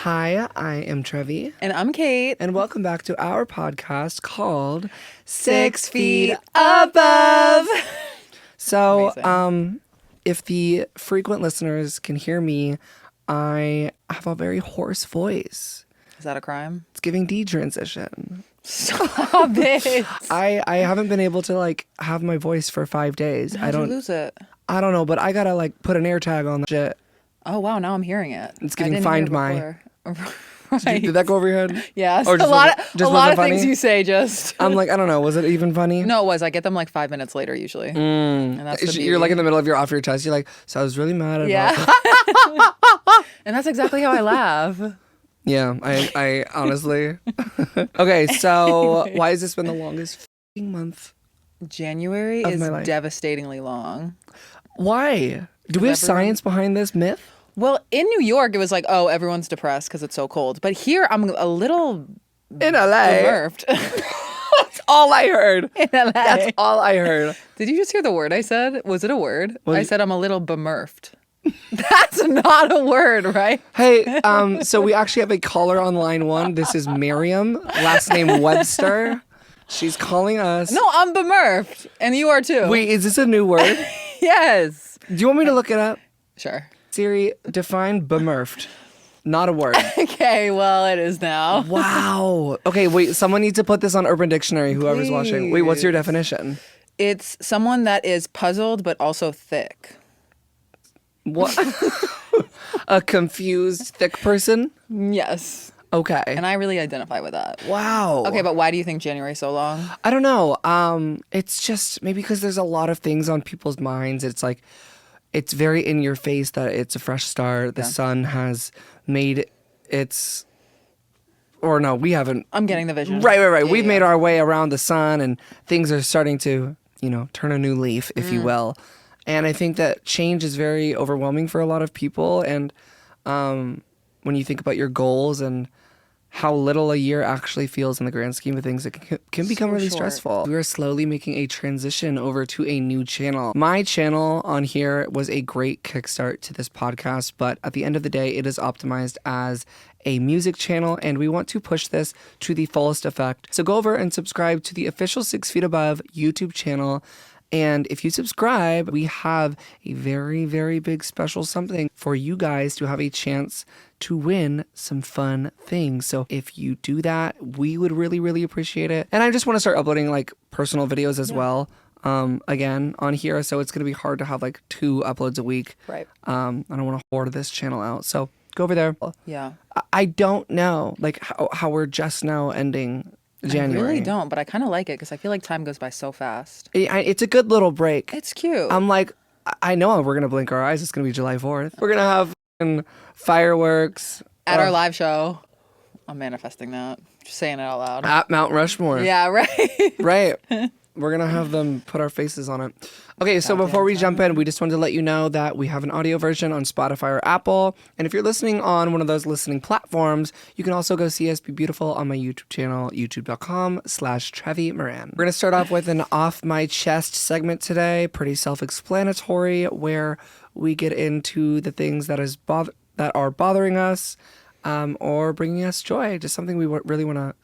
Hi, I am Trevi. And I'm Kate. And welcome back to our podcast called 6 Feet Above. So, Amazing. if the frequent listeners can hear me, I have a very hoarse voice. Is that a crime? It's giving detransition. Stop it. I haven't been able to have my voice for 5 days. How'd you lose it? I don't know, but I gotta put an air tag on that shit. Oh, wow. Now I'm hearing it. It's getting I didn't Find hear My. before. Right. Did that go over your head? Yes. Or A just lot wasn't of funny? things you say just. I'm like, I don't know. Was it even funny? No, it was. I get them 5 minutes later usually. And that's the You're beauty. in the middle of your off your chest. You're like, so I was really mad about Yeah. that. And that's exactly how I laugh. Yeah, I honestly. Okay, so why has this been the longest f***ing month? January Of is my life. devastatingly long. Why? Do we have science behind this myth? Well, in New York, it was everyone's depressed because it's so cold. But here, I'm a little In LA. bemerfed. That's all I heard. In LA. That's all I heard. Did you just hear the word I said? Was it a word? Was I it- said I'm a little bemerfed. That's not a word, right? Hey, so we actually have a caller on line one. This is Miriam, last name Webster. She's calling us. No, I'm bemerfed. And you are too. Wait, is this a new word? Yes. Do you want me to look it up? Sure. Siri, define bemerfed. Not a word. Okay, well, it is now. Wow. Okay, wait, someone needs to put this on Urban Dictionary, whoever's watching. Wait, what's your Please. definition? It's someone that is puzzled but also thick. What? A confused, thick person? Yes. Okay. And I really identify with that. Wow. Okay, but why do you think January's so long? I don't know. It's just maybe because there's a lot of things on people's minds. It's very in your face that it's a fresh start. The sun has made its, or no, we haven't. I'm getting the vision. Right. Yeah, We've yeah. made our way around the sun and things are starting to, turn a new leaf, if you will. And I think that change is very overwhelming for a lot of people. And when you think about your goals and how little a year actually feels in the grand scheme of things, it can become So really short. stressful. We are slowly making a transition over to a new channel. My channel on here was a great kickstart to this podcast, but at the end of the day, it is optimized as a music channel, and we want to push this to the fullest effect. So go over and subscribe to the official 6 Feet Above YouTube channel. And if you subscribe, we have a very, very big special something for you guys to have a chance to win some fun things. So if you do that, we would really, really appreciate it. And I just want to start uploading personal videos as well, again, on here. So it's going to be hard to have 2 uploads a week. Right. I don't want to hoard this channel out. So go over there. Yeah. I don't know how we're just now ending January. I really don't, but I kind of like it because I feel like time goes by so fast. It's a good little break. It's cute. I'm like, I know we're going to blink our eyes. It's going to be July 4th. We're going to have fireworks. At our live show. I'm manifesting that. Just saying it out loud. At Mount Rushmore. Yeah, right. Right. We're going to have them put our faces on it. Okay, so before we jump in, we just wanted to let you know that we have an audio version on Spotify or Apple. And if you're listening on one of those listening platforms, you can also go see us be beautiful on my YouTube channel, youtube.com/Trevi Moran. We're going to start off with an off my chest segment today, pretty self-explanatory, where we get into the things that are bothering us or bringing us joy, just something we really want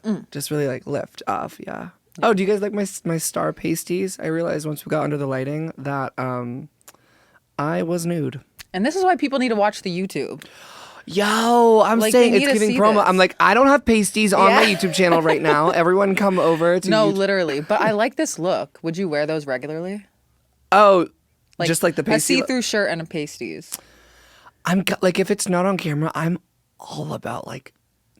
to just really lift off. Yeah. Oh, do you guys like my star pasties? I realized once we got under the lighting that I was nude. And this is why people need to watch the YouTube. Yo, I'm Like, saying they it's need to giving see promo. this. I'm like, I don't have pasties on my Yeah. YouTube channel right now. Everyone come over to No, YouTube. literally. But I like this look. Would you wear those regularly? Oh, just like the A pasty. see-through shirt and a pasties. If it's not on camera, I'm all about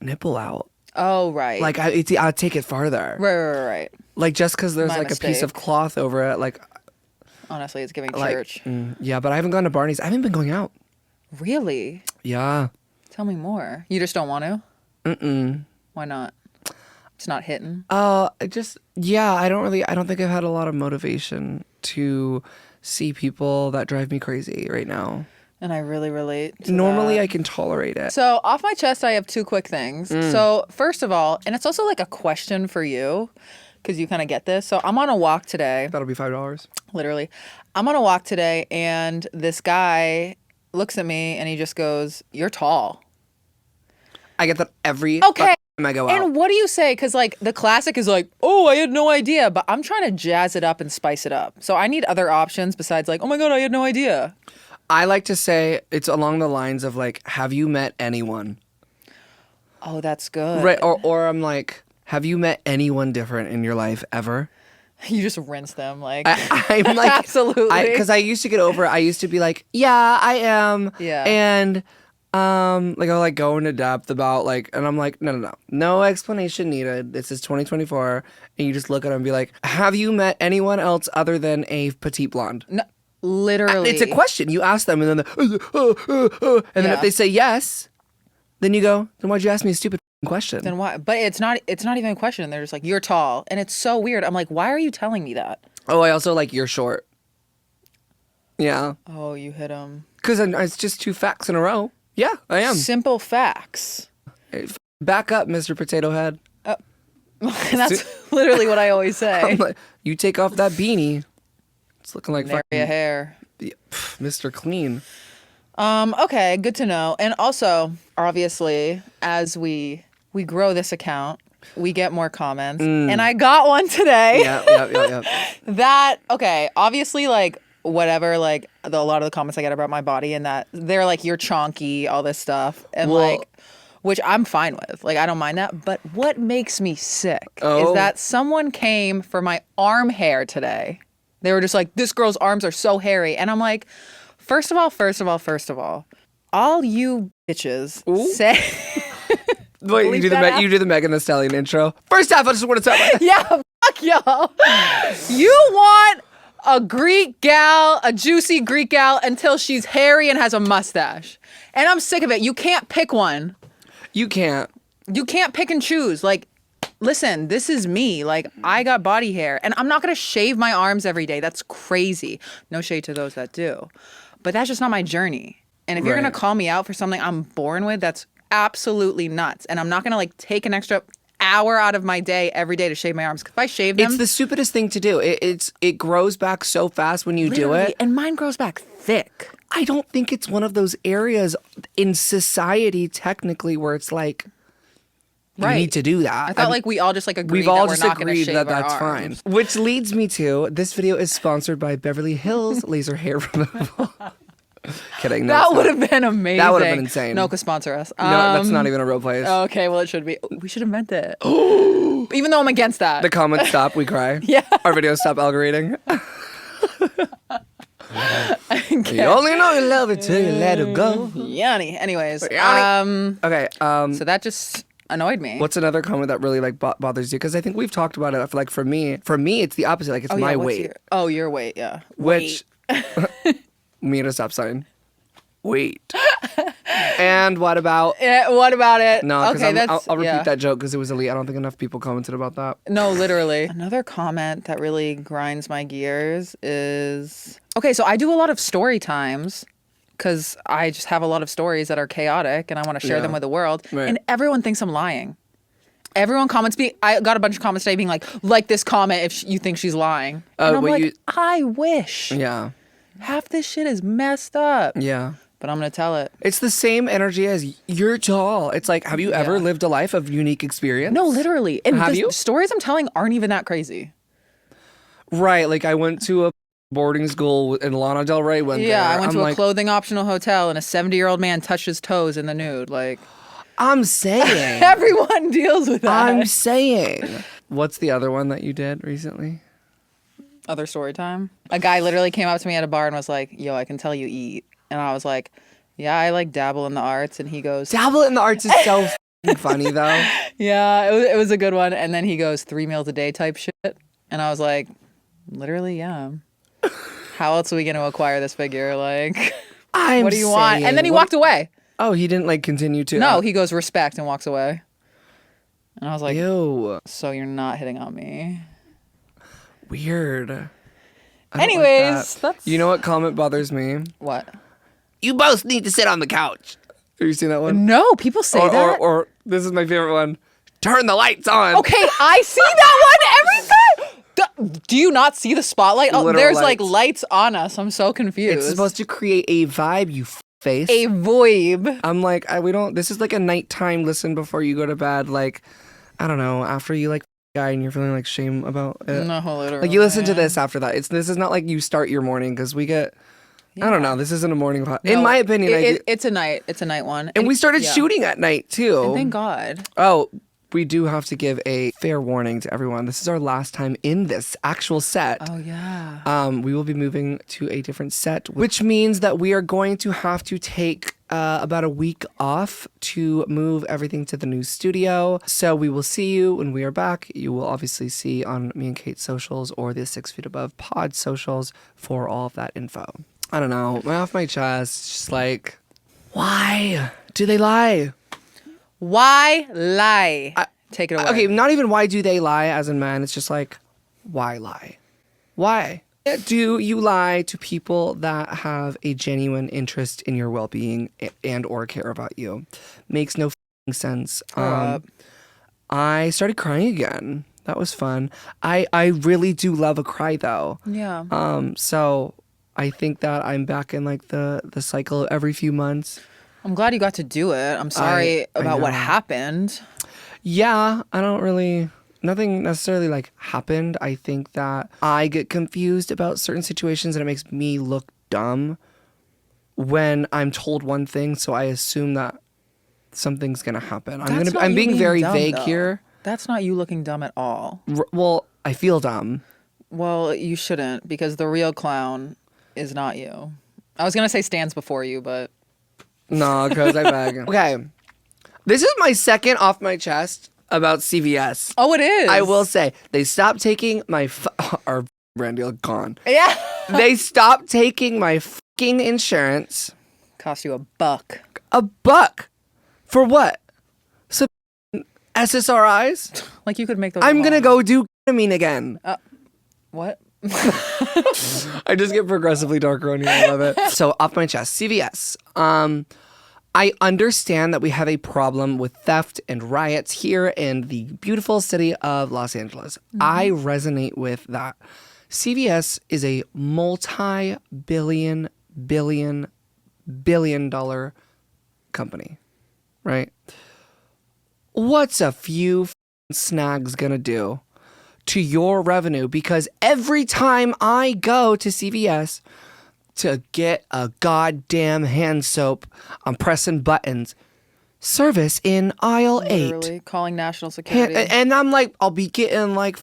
nipple out. Oh, right. I'll take it farther. Right. Just because there's My a piece of mistake. cloth over it, Honestly, it's giving church. yeah, but I haven't gone to Barney's. I haven't been going out. Really? Yeah. Tell me more. You just don't want to? Mm-mm. Why not? It's not hitting. I don't think I've had a lot of motivation to see people that drive me crazy right now. And I really relate to Normally that. I can tolerate it. So off my chest, I have 2 quick things. So first of all, and it's also a question for you, because you kind of get this. So I'm on a walk today. That'll be $5. Literally. I'm on a walk today, and this guy looks at me and he just goes, "You're tall." I get that every Okay. time I go out. And what do you say? Because like the classic is like, oh, I had no idea, but I'm trying to jazz it up and spice it up. So I need other options besides like, oh my God, I had no idea. I like to say it's along the lines of like, have you met anyone? Oh, that's good. Right. Or I'm like, have you met anyone different in your life ever? You just rinse them like. I'm like, Absolutely. Because I used to get over it. I used to be like, yeah, I am. Yeah. And like I'll like go into depth about like, and I'm like, no explanation needed. This is 2024, and you just look at them and be like, have you met anyone else other than a petite blonde? No, literally. It's a question. You ask them, and then and then if they say yes, then you go, then why'd you ask me a stupid question? Then why? But it's not even a question. They're just like, you're tall, and it's so weird. I'm like, why are you telling me that? Oh, I also like you're short. Yeah. Oh, you hit him. Because it's just 2 facts in a row. Yeah, I am. Simple facts. Back up, Mr. Potato Head. That's literally what I always say. I'm like, you take off that beanie. It's looking like Nary a hair. Mr. Clean. Okay, good to know. And also, obviously, as we grow this account, we get more comments. And I got one today. Yeah. That, okay, obviously, like, whatever, like, a lot of the comments I get about my body and that, they're like, you're chonky, all this stuff. And, like, which I'm fine with. Like, I don't mind that. But what makes me sick is that someone came for my arm hair today. They were just like, this girl's arms are so hairy. And I'm like, first of all, all you bitches say... Wait, you do the Megan Thee Stallion intro. First off, I just want to tell you. Yeah, fuck y'all. You want a Greek gal, a juicy Greek gal, until she's hairy and has a mustache. And I'm sick of it. You can't pick one. You can't. You can't pick and choose. Like, listen, this is me. Like, I got body hair. And I'm not going to shave my arms every day. That's crazy. No shade to those that do. But that's just not my journey. And if you're going to call me out for something I'm born with, that's absolutely nuts. And I'm not going to, like, take an extra hour out of my day every day to shave my arms. If I shave them... It's the stupidest thing to do. It grows back so fast when you do it. And mine grows back thick. I don't think it's one of those areas in society, technically, where it's like... You need to do that. I thought like we all just like agreed we've all that we're just not going to agreed shave that our that's arms. fine. Which leads me to, this video is sponsored by Beverly Hills Laser Hair Removal. Kidding. No, that would have been amazing. That would have been insane. No, could sponsor us. No, that's not even a real place. Okay, well it should be. We should invent it. Even though I'm against that. The comments stop, we cry. Yeah. Our videos stop algorithming. Okay. You only know you love it till you let it go. Yanni. Anyways. Okay. So that just annoyed me. What's another comment that really like bothers you? Because I think we've talked about it. I feel like for me, it's the opposite. Like it's my weight. Your weight. Yeah. Which me at a stop sign. Wait. And what about? What about it? No, because I'll repeat that joke because it was elite. I don't think enough people commented about that. No, literally. Another comment that really grinds my gears is okay. So I do a lot of story times because I just have a lot of stories that are chaotic and I want to share them with the world. Right. And everyone thinks I'm lying. Everyone comments. I got a bunch of comments today being like this comment if you think she's lying. And I'm like, I wish. Yeah. Half this shit is messed up. Yeah. But I'm going to tell it. It's the same energy as you're tall. It's like, have you ever lived a life of unique experience? No, literally. And have you? Stories I'm telling aren't even that crazy. Right. Like I went to a boarding school in Lana Del Rey one day. Yeah, I went to a clothing optional hotel and a 70-year-old man touched his toes in the nude. Like, I'm saying. Everyone deals with that. I'm saying. What's the other one that you did recently? Other story time. A guy literally came up to me at a bar and was like, yo, I can tell you eat. And I was like, yeah, I like dabble in the arts. And he goes, dabble in the arts is so funny though. Yeah, it was a good one. And then he goes, 3 meals a day type shit. And I was like, literally, yeah. How else are we going to acquire this figure? Like, what do you want? And then he walked away. Oh, he didn't like continue to? No, he goes respect and walks away. And I was like, ew. So you're not hitting on me. Weird. Anyways, that's... You know what comment bothers me? What? You both need to sit on the couch. Have you seen that one? No, people say that. Or this is my favorite one. Turn the lights on. Okay, I see that one every time. Do you not see the spotlight? Oh, there's like lights on us. I'm so confused. It's supposed to create a vibe, you face. A voib. I'm like, we don't. This is like a nighttime listen before you go to bed. Like, I don't know. After you like guy and you're feeling like shame about it. No, literally. Like you listen to this after that. This is not like you start your morning because we get. I don't know. This isn't a morning pod. In my opinion, it's a night. It's a night one. And we started shooting at night too. And thank God. Oh, we do have to give a fair warning to everyone. This is our last time in this actual set. Oh yeah. We will be moving to a different set, which means that we are going to have to take about a week off to move everything to the new studio. So we will see you when we are back. You will obviously see on me and Kate's socials or the 6 Feet Above pod socials for all of that info. I don't know. Off my chest, just like, why do they lie? Why lie? Take it away. Okay, not even why do they lie as in men. It's just like, why lie? Why? Do you lie to people that have a genuine interest in your well-being and or care about you? Makes no sense. I started crying again. That was fun. I really do love a cry though. Yeah. So I think that I'm back in like the cycle every few months. I'm glad you got to do it. I'm sorry about what happened. Yeah, nothing necessarily like happened. I think that I get confused about certain situations and it makes me look dumb when I'm told one thing. So I assume that something's going to happen. I'm being very vague here. That's not you looking dumb at all. Well, I feel dumb. Well, you shouldn't because the real clown is not you. I was going to say stands before you, but. No, because I beg. Okay. This is my second off my chest about CVS. Oh, it is. I will say they stopped taking my our brand deal gone. Yeah. They stopped taking my fucking insurance. Cost you $1. $1 for what? Some SSRIs? Like you could make those. I'm gonna go do ketamine again. What? I just get progressively darker on here. I love it. So off my chest, CVS. I understand that we have a problem with theft and riots here in the beautiful city of Los Angeles. Mm-hmm. I resonate with that. CVS is a multi-billion dollar company, right? What's a few snags gonna do to your revenue? Because every time I go to CVS to get a goddamn hand soap, I'm pressing buttons. Service in aisle 8. Literally calling national security. And I'm like, I'll be getting like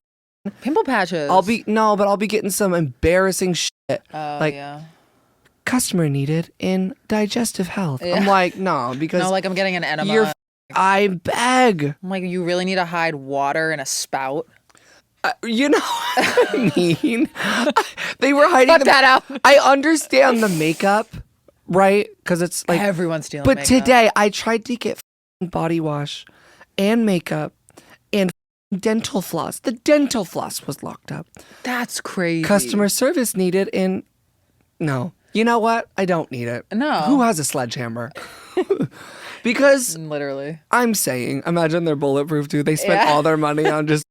pimple patches. I'll be getting some embarrassing shit. Like, yeah. Customer needed in digestive health. Yeah. I'm like, no, because no, like I'm getting an enema. I beg. I'm like, you really need to hide water in a spout. You know what I mean? They were hiding that out. I understand the makeup, right? Because it's like everyone's stealing But makeup. today I tried to get body wash and makeup and dental floss. The dental floss was locked up. That's crazy. Customer service needed in... No. You know what? I don't need it. No. Who has a sledgehammer? Because... Literally. I'm saying, imagine they're bulletproof too. They spent all their money on just...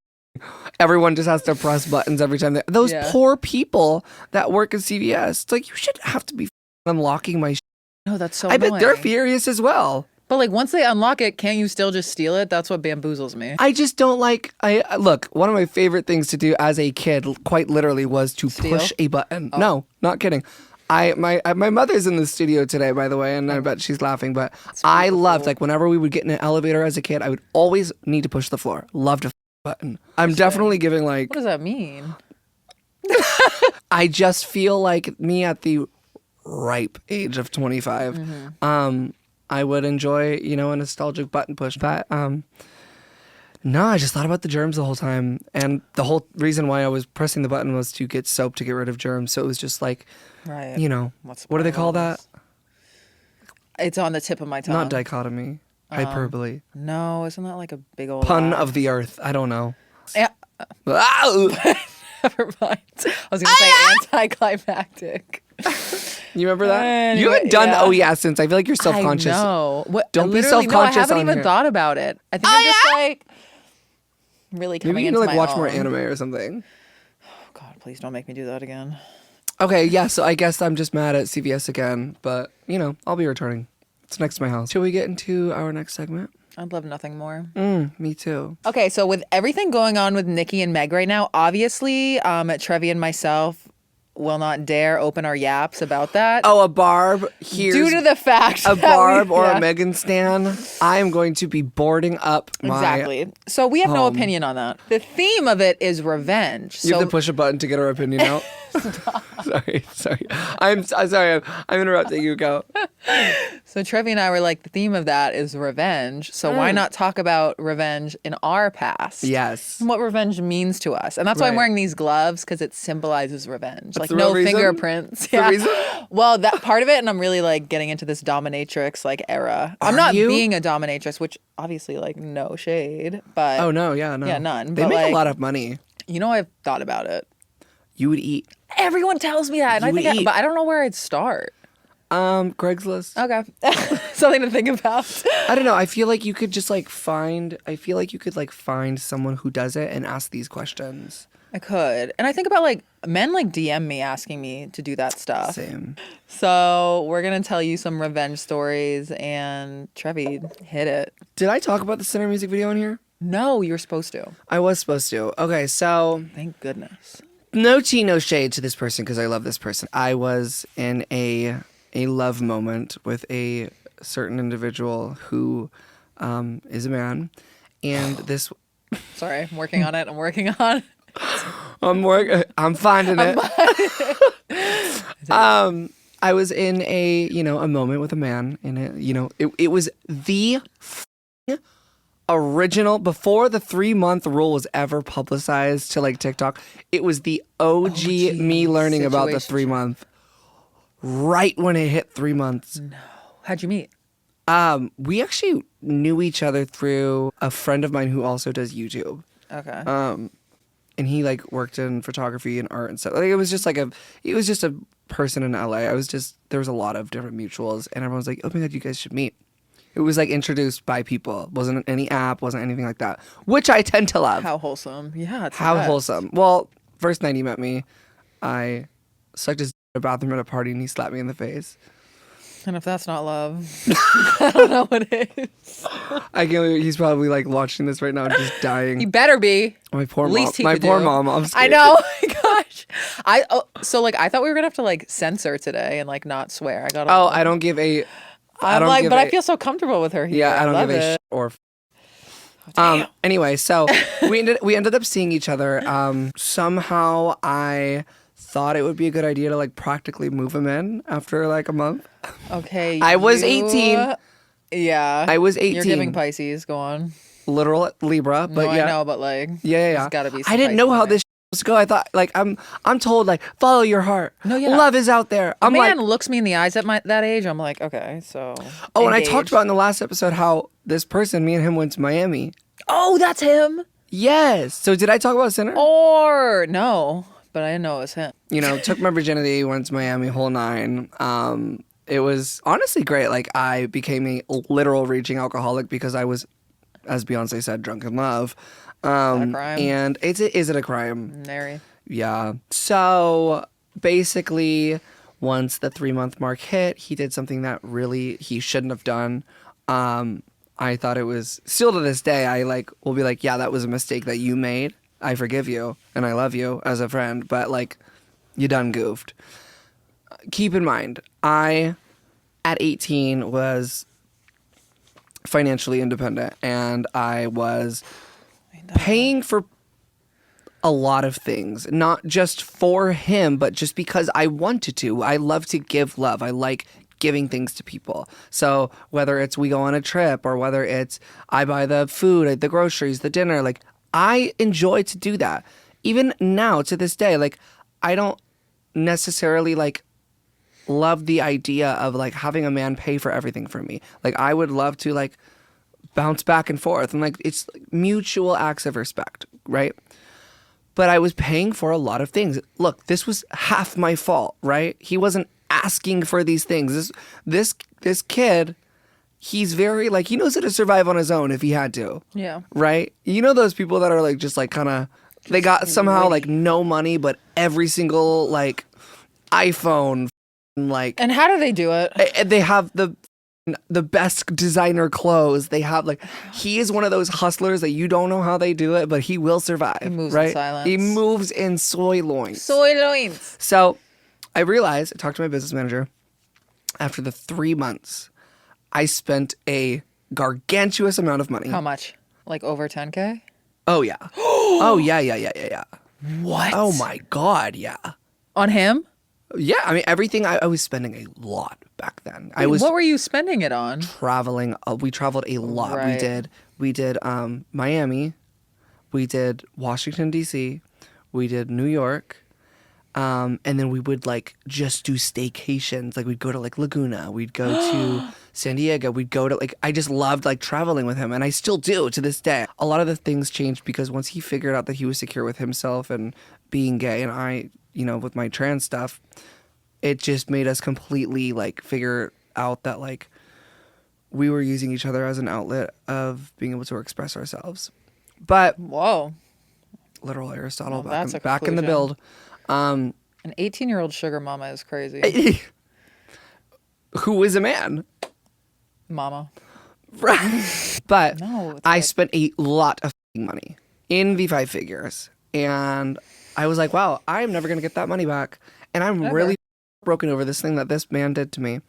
Everyone just has to press buttons every time. Those poor people that work at CVS, it's like, you should have to be unlocking my shit. No, that's so I annoying. bet they're furious as well. But like once they unlock it, can't you still just steal it? That's what bamboozles me. I just don't like, look, one of my favorite things to do as a kid, quite literally, was to push a button. Oh. No, not kidding. My mother's in the studio today, by the way, and I bet she's laughing, but I loved, like, whenever we would get in an elevator as a kid, I would always need to push the floor. Love to button. I'm definitely giving like... What does that mean? I just feel like me at the ripe age of 25. Mm-hmm. I would enjoy, a nostalgic button push. But no, I just thought about the germs the whole time. And the whole reason why I was pressing the button was to get soap to get rid of germs. So it was just like, right. What do they call that? It's on the tip of my tongue. Not dichotomy. Hyperbole. No, isn't that like a big old pun of the earth? I don't know. Yeah. Never mind. I was gonna say anticlimactic. You remember that? Anyway, you haven't done oh yeah since. I feel like you're self-conscious. No, don't be self-conscious. No, I haven't even thought about it. I think I'm just like really coming Maybe you into need to like watch own. more anime or something. Oh God, please don't make me do that again. Okay, yeah, so I guess I'm just mad at CVS again, but, you know, I'll be returning. It's next to my house. Shall we get into our next segment? I'd love nothing more. Me too. Okay, so with everything going on with Nikki and Meg right now, obviously, Trevi and myself will not dare open our yaps about that. Oh, a Barb here. Due to the fact a that Barb or a Megan stan, I am going to be boarding up my Exactly. So we have no home. opinion on that. The theme of it is revenge. You have to push a button to get our opinion out. sorry. I'm sorry. I'm interrupting you. Go. So Trevi and I were like, the theme of that is revenge. So why not talk about revenge in our past? Yes. And what revenge means to us. And that's why I'm Right. wearing these gloves, because it symbolizes revenge. That's like the no real reason? fingerprints. The reason? Well, that part of it, and I'm really like getting into this dominatrix like era. I'm Are not you? being a dominatrix, which obviously like no shade, but Oh no, yeah, no. Yeah, none. They But, make like, a lot of money. you know, I've thought about it. You would eat. Everyone tells me that, and You I think, would eat. but I don't know where I'd start. Craigslist. Okay, something to think about. I don't know. I feel like you could just like find. I feel like you could like find someone who does it and ask these questions. I could, and I think about like men like DM me asking me to do that stuff. Same. So we're gonna tell you some revenge stories, and Trevi, hit it. Did I talk about the Sinner music video in here? No, you're supposed to. I was supposed to. Okay, so Thank goodness. no tea, no shade to this person because I love this person. I was in a love moment with a certain individual who is a man, and this. Sorry, I'm working on it. I'm working on it. I'm finding it. I was in a moment with a man, and it was the original before the 3-month rule was ever publicized to like TikTok. It was the OG me learning about the Situation. 3-month. Right when it hit 3 months. No. How'd you meet? We actually knew each other through a friend of mine who also does YouTube. Okay. And he like worked in photography and art and stuff. Like it was just a person in LA. There was a lot of different mutuals, and everyone's like, "Oh my god, you guys should meet." It was like introduced by people. Wasn't any app, wasn't anything like that, which I tend to love. How wholesome. Yeah, it's How the best. wholesome. Well, first night he met me, I sucked his in a bathroom at a party, and he slapped me in the face. And if that's not love, I don't know what is. I can't believe he's probably like watching this right now, just He dying. better be. My poor mom. Least he My could poor do. mom. I'm I scared. know. Oh my gosh. I thought we were gonna have to like censor today and like not swear. I got. Oh, I don't give a. I'm like, but I feel so comfortable with her here. Yeah, I don't love give a it. shit or. Damn. Anyway, so we ended up seeing each other. Somehow I thought it would be a good idea to like practically move him in after like a month. Okay. I was 18. Yeah. I was 18. You're giving Pisces. Go on. Literal Libra, but No, yeah, I know, but like, yeah. there's gotta be some I didn't know Pisces how in there. this was to go. I thought like I'm told like follow your heart. No, yeah. Love is out there. I'm man like, looks me in the eyes at that age. I'm like, okay, so. oh, and I talked engaged. about in the last episode how this person, me and him went to Miami. Oh, that's him. Yes. So did I talk about Sinner? Or no, but I didn't know it was him. Took my virginity, went to Miami, whole nine. It was honestly great. Like I became a literal raging alcoholic because I was, as Beyonce said, drunk in love. a crime? And is it a crime? Nary. Yeah. So basically, once the 3-month mark hit, he did something that really he shouldn't have done. I thought it was still to this day. I will be like, yeah, that was a mistake that you made. I forgive you and I love you as a friend, but like, you done goofed. Keep in mind, I at 18 was financially independent, and I was paying for a lot of things, not just for him, but just because I wanted to. I love to give love. I like giving things to people. So whether it's we go on a trip or whether it's I buy the food, the groceries, the dinner, like I enjoy to do that. Even now to this day, like I don't necessarily like love the idea of like having a man pay for everything for me. Like I would love to like bounce back and forth, and like it's mutual acts of respect, right? But I was paying for a lot of things. Look, this was half my fault, right? He wasn't asking for these things. This kid, he's very like he knows how to survive on his own if he had to. Yeah. Right? You know those people that are like just like kind of they got somehow like no money, but every single like iPhone, like, And how do they do it? they have the best designer clothes. They have like, he is one of those hustlers that you don't know how they do it, but he will survive. He moves right? in silence. He moves in soy loins. Soy loins. So I realized, I talked to my business manager, after the 3 months, I spent a gargantuous amount of money. How much? Like over 10K? Oh, yeah. Oh, yeah. What? Oh, my God, yeah. On him? Yeah, I mean, everything, I was spending a lot back then. I was What were you spending it on? traveling. We traveled a lot. Right. We did Miami. We did Washington, D.C. We did New York. And then we would like just do staycations. Like we'd go to like Laguna. We'd go to San Diego. We'd go to like, I just loved like traveling with him. And I still do to this day. A lot of the things changed because once he figured out that he was secure with himself and being gay, and I, with my trans stuff, it just made us completely like figure out that like we were using each other as an outlet of being able to express ourselves. But Whoa. literal Aristotle Well, that's a back in the build. An 18-year-old sugar mama is crazy. Who is a man? Mama. But No, it's I like- spent a lot of money in V5 figures. And I was like, wow, I'm never going to get that money back. And I'm really broken over this thing that this man did to me.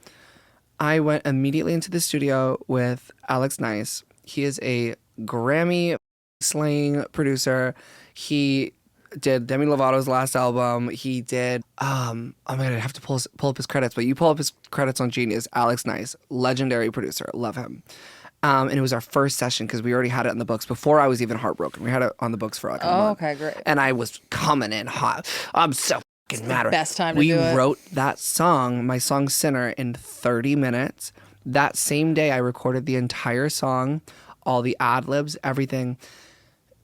I went immediately into the studio with Alex Nice. He is a Grammy slaying producer. He did Demi Lovato's last album. He did I'm gonna have to pull up his credits, but you pull up his credits on Genius. Alex Nice, legendary producer, love him. And it was our first session because we already had it in the books before I was even heartbroken. We had it on the books for like a month. Okay, great. And I was coming in hot. I'm so fucking mad. Best time to we do it. wrote that song, my song Sinner, in 30 minutes. That same day I recorded the entire song, all the ad libs, everything.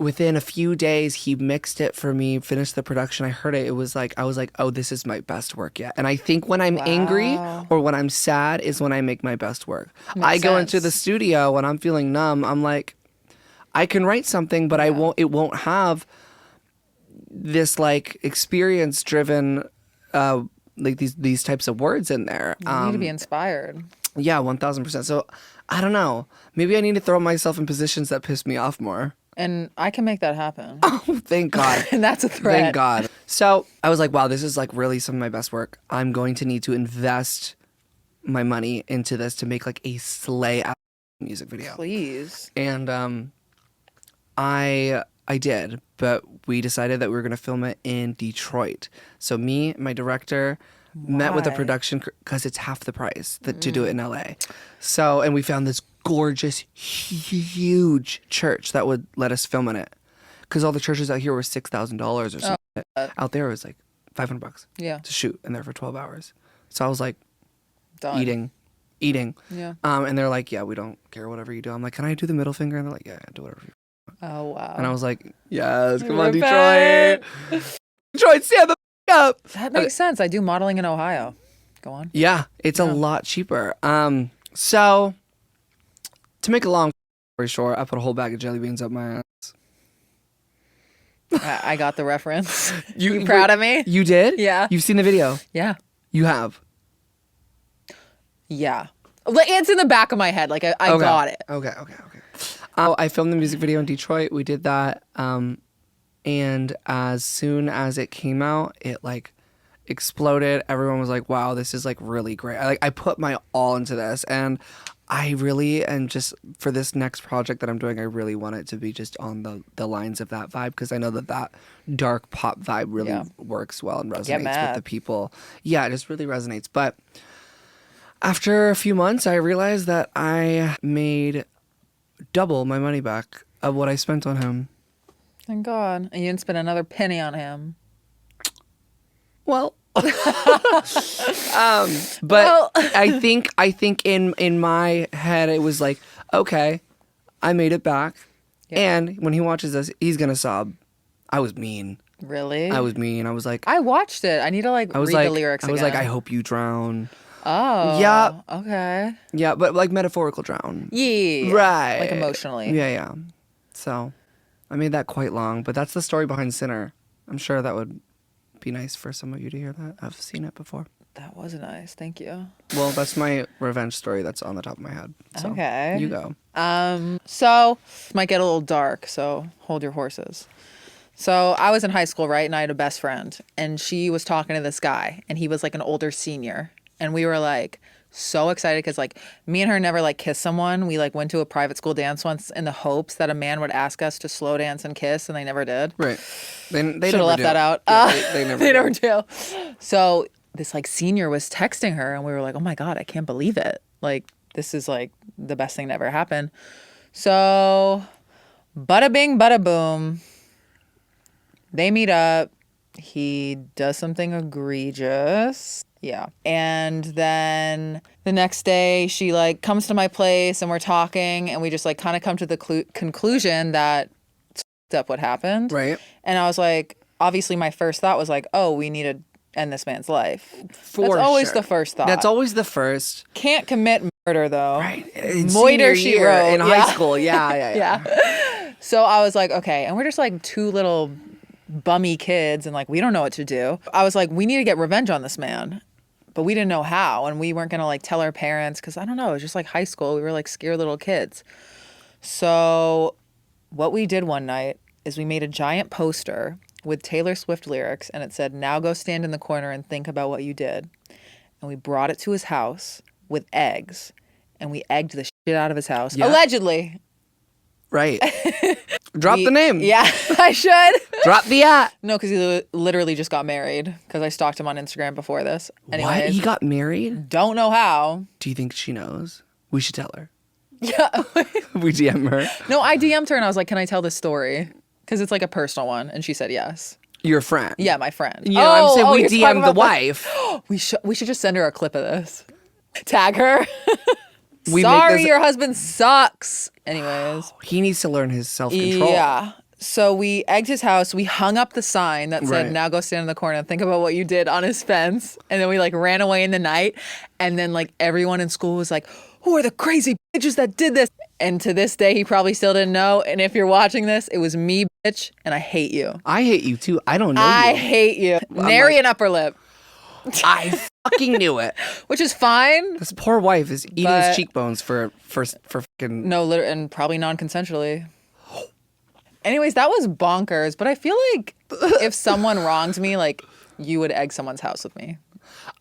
Within a few days, he mixed it for me, finished the production. I heard it. It was like, I was like, oh, this is my best work yet. And I think when I'm angry or when I'm sad is when I make my best work. I go into the studio when I'm feeling numb. I'm like, I can write something, but it won't have this like experience driven, like these types of words in there. You need to be inspired. Yeah, 1000%. So I don't know. Maybe I need to throw myself in positions that piss me off more. And I can make that happen. Oh, thank God. And that's a threat. Thank God. So I was like, wow, this is like really some of my best work. I'm going to need to invest my money into this to make like a slay music video. Please. And I did, but we decided that we were going to film it in Detroit. So me, my director, met with a Why? production because it's half the price to do it in LA. So, and we found this gorgeous, huge church that would let us film in it. Because all the churches out here were $6,000 or something. Out there it was like $500 Yeah. to shoot in there for 12 hours. So I was like, Done. eating. Yeah. And they're like, yeah, we don't care whatever you do. I'm like, can I do the middle finger? And they're like, yeah, do whatever you Oh, wow. And I was like, yes, come on, We're Detroit. back. Detroit, stand the up. That makes sense. I do modeling in Ohio. Go on. Yeah, it's a lot cheaper. So to make a long story short, I put a whole bag of jelly beans up my ass. I got the reference. You proud of me? You did? Yeah. You've seen the video? Yeah. You have? Yeah. Like, it's in the back of my head. Like, I Okay. got it. Okay. I filmed the music video in Detroit. We did that. And as soon as it came out, it like exploded. Everyone was like, wow, this is like really great. I put my all into this, and I really, and just for this next project that I'm doing, I really want it to be just on the lines of that vibe, because I know that dark pop vibe really works well and resonates with mad. the people. Yeah, it just really resonates. But after a few months, I realized that I made double my money back of what I spent on him. Thank God. And you didn't spend another penny on him. Well, but Well. I think in my head it was like, okay, I made it back, and when he watches this, he's gonna sob. I was mean. Really? I was mean. I was like, I watched it. I need to like I was read like, the lyrics I was again. like, I hope you drown. Oh. Yeah. Okay. Yeah, but like metaphorical drown. Yeah. Right. Like emotionally. Yeah. So I made that quite long, but that's the story behind Sinner. I'm sure that would be nice for some of you to hear that. I've seen it before. That was nice. Thank you. Well, that's my revenge story that's on the top of my head. So Okay. you go. So this might get a little dark, so hold your horses. So I was in high school, right? And I had a best friend, and she was talking to this guy, and he was like an older senior. And we were like so excited because like me and her never like kissed someone. We like went to a private school dance once in the hopes that a man would ask us to slow dance and kiss, and they never did. Right. They Should never have left do. that out. Yeah, they never They do. never do. So this like senior was texting her, and we were like, oh my God, I can't believe it. Like, this is like the best thing to ever happen. So bada bing, bada boom. They meet up. He does something egregious. Yeah. And then the next day she like comes to my place and we're talking and we just like kind of come to the conclusion that it's f***ed up what happened. Right. And I was like, obviously my first thought was like, oh, we need to end this man's life. For That's always sure. the first thought. That's always the first. Can't commit murder though. Right. In senior Moiter she year wrote. in high school. Yeah. Yeah. So I was like, okay. And we're just like two little bummy kids and like we don't know what to do. I was like, we need to get revenge on this man. But we didn't know how, and we weren't going to like tell our parents because I don't know, it was just like high school. We were like scared little kids. So what we did one night is we made a giant poster with Taylor Swift lyrics, and it said, now go stand in the corner and think about what you did. And we brought it to his house with eggs, and we egged the shit out of his house. Yeah. Allegedly. Right. Drop the name. Yeah, I should. Drop the at. No, because he literally just got married because I stalked him on Instagram before this. What? Anyways, He got married? don't know how. Do you think she knows? We should tell her. Yeah. We DM her. No, I DM'd her and I was like, can I tell this story? Because it's like a personal one. And she said yes. Your friend. Yeah, my friend. You know, I'm saying we you're talking DM the about wife. We should just send her a clip of this. Tag her. We make Sorry, this- your husband sucks. Anyways. He needs to learn his self-control. Yeah. So we egged his house. We hung up the sign that said, Right. now go stand in the corner and think about what you did on his fence. And then we like ran away in the night. And then like everyone in school was like, who are the crazy bitches that did this? And to this day, he probably still didn't know. And if you're watching this, it was me, bitch. And I hate you. I hate you too. I don't know I you. hate you. Nary like- an upper lip, I fucking knew it. which is fine. This poor wife is eating But- his cheekbones for fucking. No, and probably non-consensually. Anyways, that was bonkers. But I feel like if someone wronged me, like you would egg someone's house with me.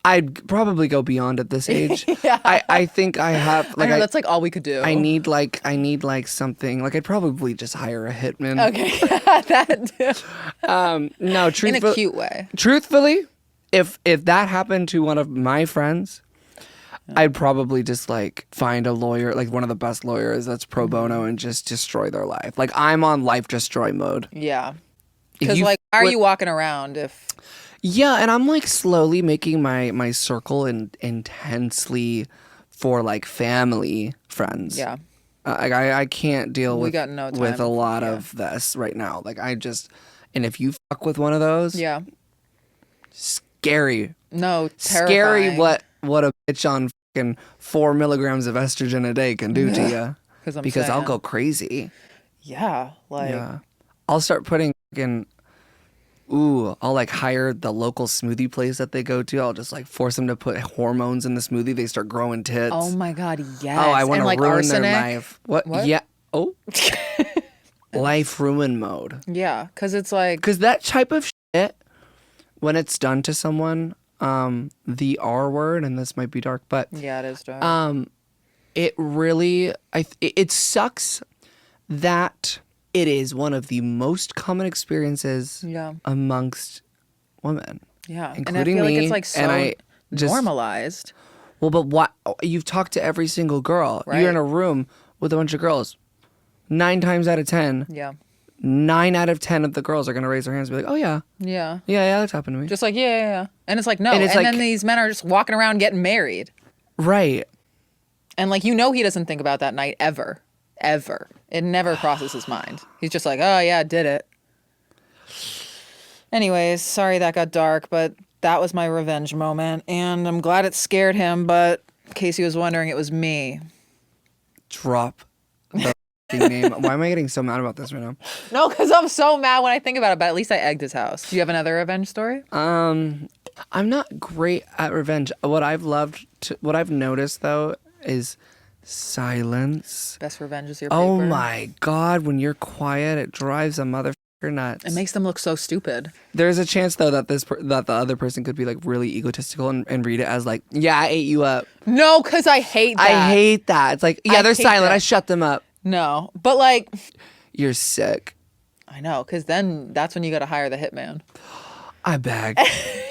I'd probably go beyond at this age. Yeah. I think I have I like know, that's like all we could do. I need like something like I'd probably just hire a hitman. Okay, that too. No, In truthfully, a cute way. truthfully, if that happened to one of my friends, I'd probably just like find a lawyer, like one of the best lawyers that's pro bono, and just destroy their life. Like I'm on life destroy mode. Yeah. If Because you like, why are flip- you walking around if? Yeah, and I'm like slowly making my circle intensely for like family friends. Yeah. I can't deal We with got no with time. a lot Yeah. of this right now. Like I just, and if you fuck with one of those, Yeah. scary, No. scary Terrifying. what a bitch on fucking 4 milligrams of estrogen a day can do to you. Because I'll saying. go crazy. Yeah. Like. Yeah, I'll start putting fucking. Ooh, I'll like hire the local smoothie place that they go to. I'll just like force them to put hormones in the smoothie. They start growing tits. Oh my God. Yes. Oh, I want and to like ruin arsenic. their life. What? What? Yeah. Oh. Life ruin mode. Yeah, because it's like. Because that type of shit, when it's done to someone, the R word, and this might be dark, but Yeah, it is dark. it really, it sucks that it is one of the most common experiences Yeah. amongst women. Yeah. And I including feel like me, it's like so and I just- normalized. Well, but what? You've talked to every single girl. Right. You're in a room with a bunch of girls. 9 times out of 10, Yeah. 9 out of 10 of the girls are going to raise their hands and be like, oh, yeah. Yeah. Yeah, that's happened to me. Just like, yeah. And it's like, no. And And, it's like- then these men are just walking around getting married. Right. And like, he doesn't think about that night ever. Ever. It never crosses his mind. He's just like, oh, yeah, did it. Anyways, sorry that got dark, but that was my revenge moment. And I'm glad it scared him, but in case he was wondering, it was me. Drop the name. Why am I getting so mad about this right now? No, because I'm so mad when I think about it, but at least I egged his house. Do you have another revenge story? I'm not great at revenge. What I've noticed though is silence. Best revenge is your paper. Oh my God, when you're quiet, it drives a motherfucker nuts. It makes them look so stupid. There's a chance though that that the other person could be like really egotistical and read it as like, yeah, I ate you up. No, because I hate that. I hate that. It's like, yeah, they're silent. that. I shut them up. No, but like, You're sick. I know, because then that's when you got to hire the hitman. I beg.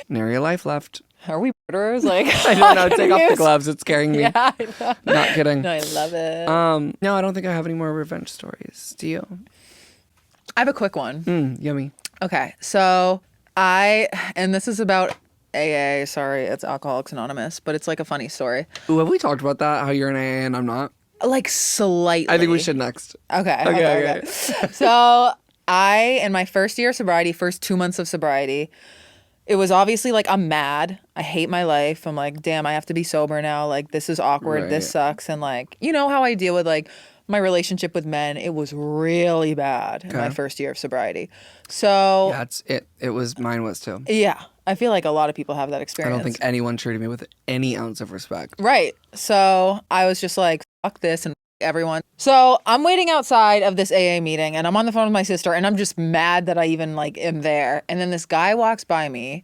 Nary a life left. Are we murderers? Like, I don't know. Take off the gloves. It's scaring me. Yeah, I know. Not kidding. No, I love it. No, I don't think I have any more revenge stories. Do you? I have a quick one. Yummy. Okay, so and this is about AA. Sorry, it's Alcoholics Anonymous, but it's like a funny story. Ooh, have we talked about that? How you're an AA and I'm not? Like slightly. I think we should next. Okay. So in my first year of sobriety, first 2 months of sobriety, it was obviously like I'm mad. I hate my life. I'm like, damn, I have to be sober now. Like, this is awkward. Right. This sucks. And like, you know how I deal with like my relationship with men. It was really bad in my first year of sobriety. So Yeah, mine was too. yeah, I feel like a lot of people have that I experience. don't think anyone treated me with any ounce of respect. Right. So I was just like, fuck this and everyone. So I'm waiting outside of this AA meeting and I'm on the phone with my sister and I'm just mad that I even like am there. And then this guy walks by me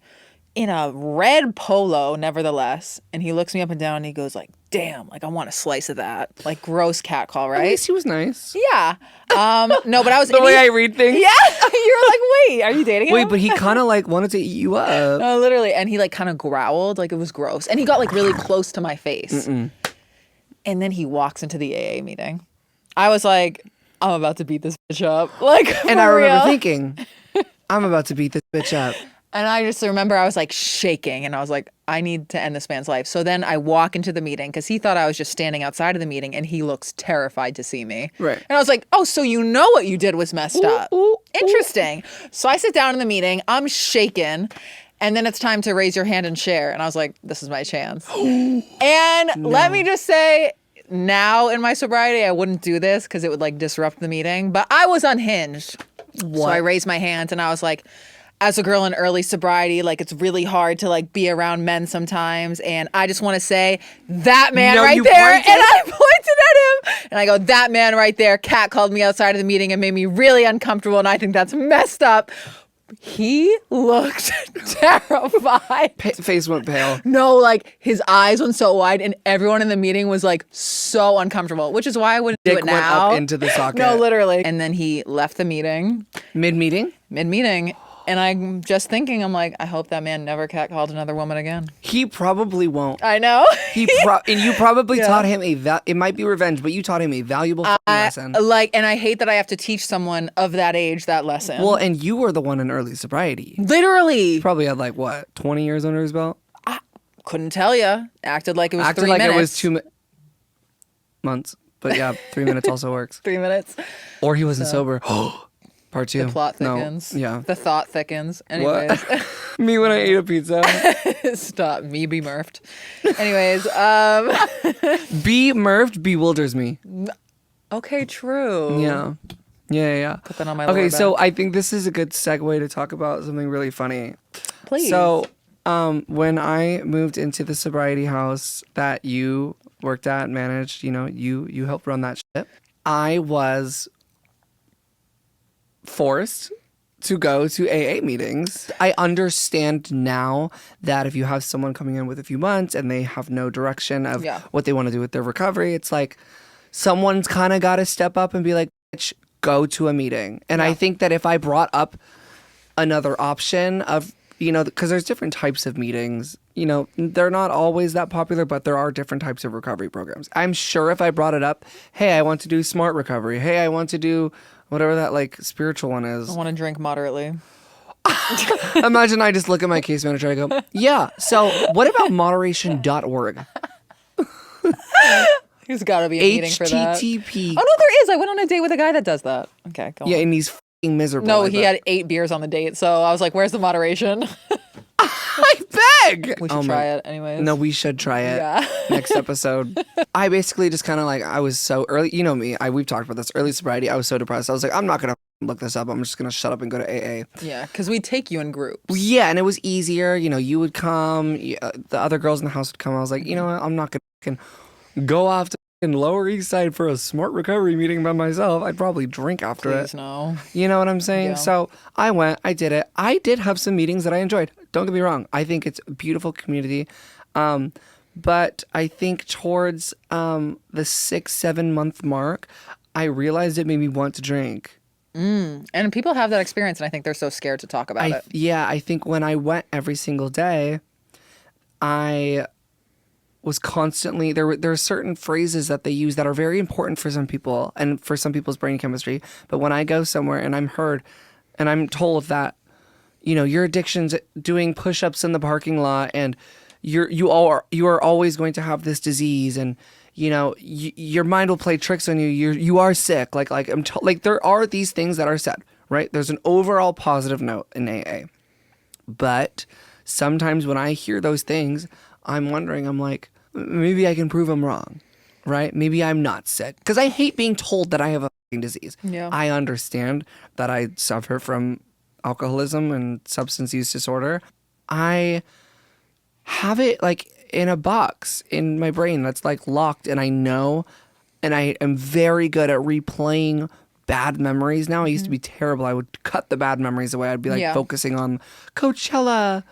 in a red polo, nevertheless. And he looks me up and down and he goes like, damn, like I want a slice of that. Like gross cat call, right? At least he was nice. Yeah. No, but I was The way I read things. Yeah. You were like, wait, are you dating him? Wait, but he kind of like wanted to eat you up. No, literally. And he like kind of growled, like it was gross. And he got like really close to my face. And then he walks into the AA meeting. I was like, I'm about to beat this bitch up. Like, And I remember real. thinking, I'm about to beat this bitch up. And I just remember I was like shaking and I was like, I need to end this man's life. So then I walk into the meeting because he thought I was just standing outside of the meeting and he looks terrified to see me. Right. And I was like, oh, so you know what you did was messed up. Interesting. So I sit down in the meeting, I'm shaking. And then it's time to raise your hand and share. And I was like, this is my chance. And let me just say, now in my sobriety, I wouldn't do this because it would like disrupt the meeting. But I was unhinged. So I raised my hands and I was like, as a girl in early sobriety, like it's really hard to like be around men sometimes. And I just want to say that man right there. Pointed? And I pointed at him and I go, that man right there, Kat called me outside of the meeting and made me really uncomfortable. And I think that's messed up. He looked terrified. Face went pale. No, like his eyes went so wide and everyone in the meeting was like so uncomfortable, which is why I wouldn't do it now. Dick went up into the socket. No, literally. And then he left the meeting. Mid-meeting? Mid-meeting. And I'm just thinking, I'm like, I hope that man never catcalled another woman again. He probably won't. I know. And you probably taught him it might be revenge, but you taught him a valuable lesson. And I hate that I have to teach someone of that age that lesson. Well, and you were the one in early sobriety. Literally. Probably had like, what, 20 years under his belt? Couldn't tell you. Acted like it was 3 minutes. Acted like it was 2 months. But yeah, 3 minutes also works. 3 minutes. Or he wasn't sober. Part 2. The plot thickens. No. Yeah. The thought thickens. Anyways. What? Me when I ate a pizza. Stop. Me be murphed. Anyways. Be murphed bewilders me. Okay, true. Yeah. Yeah. Put that on my Okay, lower so back. I think this is a good segue to talk about something really funny. Please. So, when I moved into the sobriety house that you worked at and managed, you helped run that shit. I was forced to go to AA meetings. I understand now that if you have someone coming in with a few months and they have no direction of what they want to do with their recovery, it's like someone's kind of got to step up and be like, bitch, go to a meeting. And I think that if I brought up another option of, because there's different types of meetings, they're not always that popular, but there are different types of recovery programs. I'm sure if I brought it up, hey, I want to do smart recovery. Hey, I want to do whatever that like spiritual one is. I want to drink moderately. Imagine I just look at my case manager and I go, yeah, so what about moderation.org? There's got to be a meeting for that. HTTP. Oh, no, there is. I went on a date with a guy that does that. Okay, go on. Yeah, and he's f***ing miserable. No, I he bet. had 8 beers on the date, so I was like, where's the moderation? I bet. big. We should try it anyways. No, we should try it. Yeah. Next episode. I basically just kind of like, I was so early, you know me, we've talked about this, early sobriety, I was so depressed. I was like, I'm not going to look this up. I'm just going to shut up and go to AA. Yeah, because we take you in groups. Yeah, and it was easier. You know, you would come, the other girls in the house would come. I was like, you know what, I'm not going to go off to Lower East Side for a smart recovery meeting by myself. I'd probably drink after it. Please no. You know what I'm saying? Yeah. So I went, I did it. I did have some meetings that I enjoyed. Don't get me wrong. I think it's a beautiful community. But I think towards the 6-7 month mark, I realized it made me want to drink. And people have that experience, and I think they're so scared to talk about it. Yeah, I think when I went every single day, I was constantly there are certain phrases that they use that are very important for some people and for some people's brain chemistry. But when I go somewhere and I'm heard and I'm told that, you know, your addiction's doing push-ups in the parking lot and you are always going to have this disease and you know your mind will play tricks on you. You are sick. Like there are these things that are said, right? There's an overall positive note in AA. But sometimes when I hear those things, I'm wondering, I'm like, maybe I can prove I'm wrong, right? Maybe I'm not sick. Because I hate being told that I have a fucking disease. Yeah. I understand that I suffer from alcoholism and substance use disorder. I have it like in a box in my brain that's like locked and I know, and I am very good at replaying bad memories now. I used to be terrible. I would cut the bad memories away. I'd be like focusing on Coachella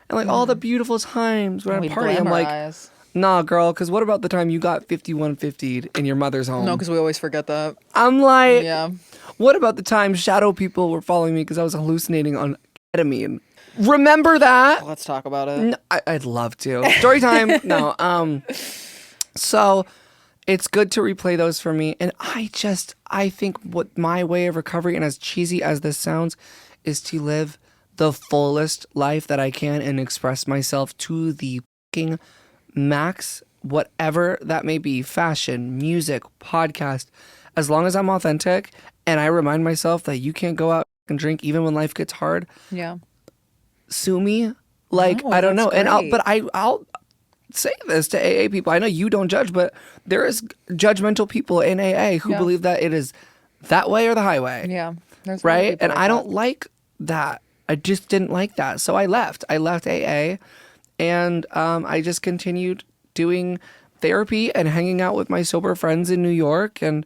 and like all the beautiful times when I'm partying. I'm like, nah, girl, because what about the time you got 5150'd in your mother's home? No, because we always forget that. I'm like, Yeah. What about the time shadow people were following me because I was hallucinating on ketamine? Remember that? Let's talk about it. No, I'd love to. Story time. No. So it's good to replay those for me. And I think what my way of recovery, and as cheesy as this sounds, is to live the fullest life that I can and express myself to the fucking max, whatever that may be, fashion, music, podcast, as long as I'm authentic and I remind myself that you can't go out and drink even when life gets hard. Yeah. Sue me. Like, No, I don't know. that's And great. I'll say this to AA people. I know you don't judge, but there is judgmental people in AA who believe that it is that way or the highway. Yeah. There's Right? And I don't like that. I just didn't like that. So I left. I left AA and I just continued doing therapy and hanging out with my sober friends in New York and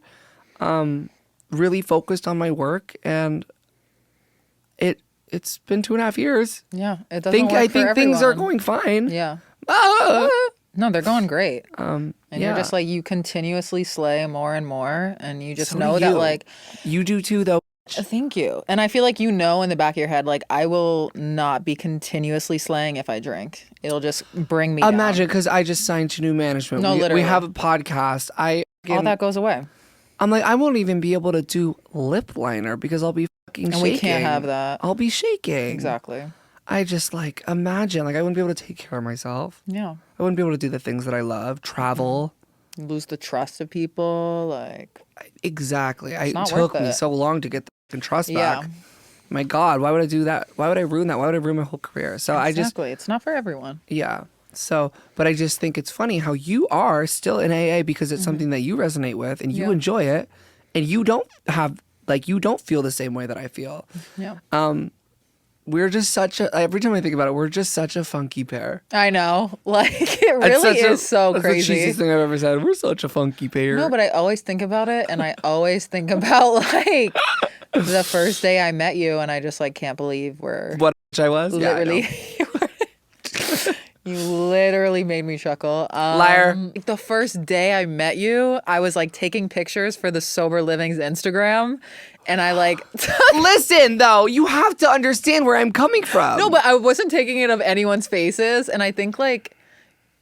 really focused on my work. And it's been 2.5 years. Yeah. It doesn't work I for think things are everyone. going fine. Yeah. Ah! No, they're going great. And yeah. you're just like, you continuously slay more and more. And you just So know do that you. like, You do too, though. thank you. And I feel like you know in the back of your head, like, I will not be continuously slaying if I drink. It'll just bring me Imagine, because I just signed to new management. No, we literally. have a podcast. down. All that goes away. I'm like, I won't even be able to do lip liner because I'll be fucking And shaking. we can't have that. I'll be shaking. Exactly. I just like, imagine, like I wouldn't be able to take care of myself. Yeah. I wouldn't be able to do the things that I love. Travel. You lose the trust of people. Like, Exactly. It not took worth me it. so long to get the trust yeah. back. My God, why would I do that? Why would I ruin that? Why would I ruin my whole career? So Exactly. It's not for everyone. yeah. So, but I just think it's funny how you are still in AA because it's something that you resonate with and you Yeah. enjoy it, and you don't feel the same way that I feel. Yeah. We're just every time I think about it, we're just such a funky pair. I know. Like, it It's really is so that's crazy. the cheesiest thing I've ever said. We're such a funky pair. No, but I always think about it, and I always think about like the first day I met you, and I just like can't believe we're what I was? Yeah, I know. literally. You literally made me chuckle. Liar. The first day I met you, I was like taking pictures for the Sober Living's Instagram, and I like. Listen, though, you have to understand where I'm coming from. No, but I wasn't taking it of anyone's faces, and I think like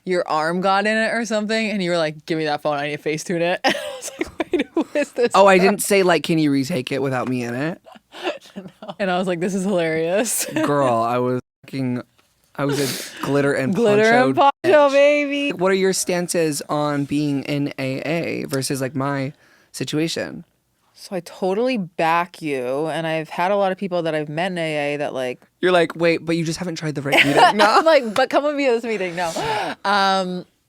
your arm got in it or something, and you were like, "Give me that phone, I need to Facetune it." And I was like, "Wait, who is this?" Oh, I didn't say like, can you retake it without me in it? And I was like, "This is hilarious." Girl, I was a glitter and Glitter and poncho poncho, bitch. baby. What are your stances on being in AA versus like my situation? So I totally back you, and I've had a lot of people that I've met in AA that like You're like, wait, but you just haven't tried the right meeting. No. I'm like, but come with me to this meeting. No.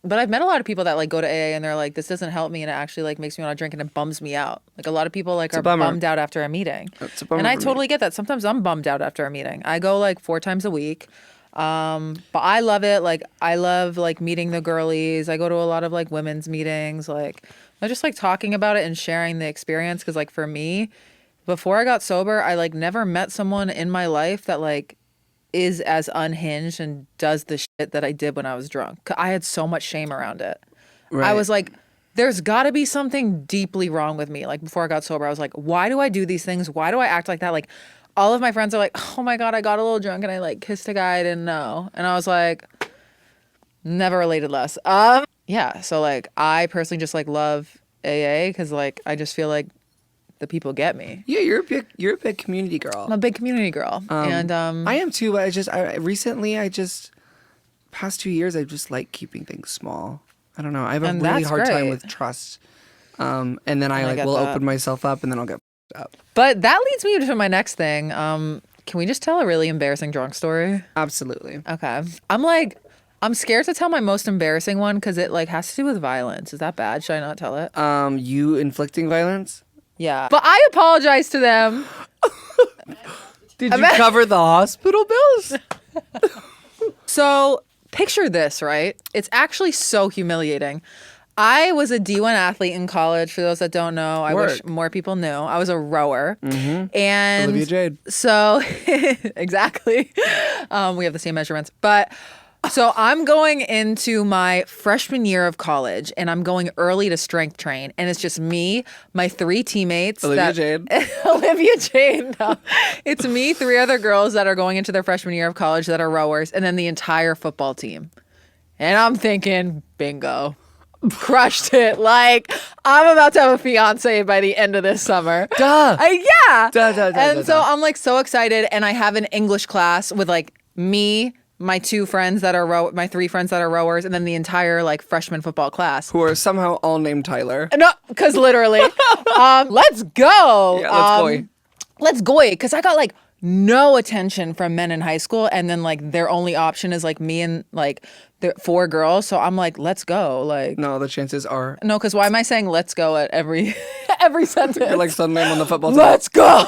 But I've met a lot of people that like go to AA and they're like, this doesn't help me, and it actually like makes me want to drink and it bums me out. Like a lot of people like are bummed out after a meeting. It's a bummer And I for me. totally get that. Sometimes I'm bummed out after a meeting. I go like 4 times a week. But I love it. Like I love like meeting the girlies. I go to a lot of like women's meetings. Like I just like talking about it and sharing the experience. Cause like for me, before I got sober, I like never met someone in my life that like is as unhinged and does the shit that I did when I was drunk. I had so much shame around it. Right. I was like, there's got to be something deeply wrong with me. Like before I got sober, I was like, why do I do these things? Why do I act like that? Like all of my friends are like, oh my God, I got a little drunk and I like kissed a guy I didn't know. And I was like, never related less. Yeah. So like I personally just like love AA because like I just feel like the people get me. Yeah, you're a big community girl. I'm a big community girl. And I am too, but past 2 years, I just like keeping things small. I don't know. I have a And really that's hard time great. with trust. And then I like get will that. open myself up and then I'll get up. But that leads me to my next thing. Can we just tell a really embarrassing drunk story? Absolutely. Okay. I'm scared to tell my most embarrassing one because it like has to do with violence. Is that bad? Should I not tell it? You inflicting violence? Yeah. But I apologize to them. Did you cover the hospital bills? So picture this, right? It's actually so humiliating. I was a D1 athlete in college. For those that don't know, I wish more people knew. I was a rower. Mm-hmm. And Olivia Jade. So exactly. We have the same measurements. But so I'm going into my freshman year of college and I'm going early to strength train. And it's just me, my 3 teammates. Olivia Jade. Olivia Jade. No. It's me, 3 other girls that are going into their freshman year of college that are rowers, and then the entire football team. And I'm thinking, bingo. Crushed it. Like, I'm about to have a fiance by the end of this summer. Duh. Yeah. And So I'm like so excited. And I have an English class with like me, my 2 friends that are my 3 friends that are rowers, and then the entire like freshman football class. Who are somehow all named Tyler. No, because literally, let's go. Yeah, let's go. Let's go. Because I got like no attention from men in high school, and then like their only option is like me and like the 4 girls. So I'm like, let's go. Like, No, the chances are. no, because why am I saying let's go at every sentence? You're like suddenly I'm on the football team. Let's go.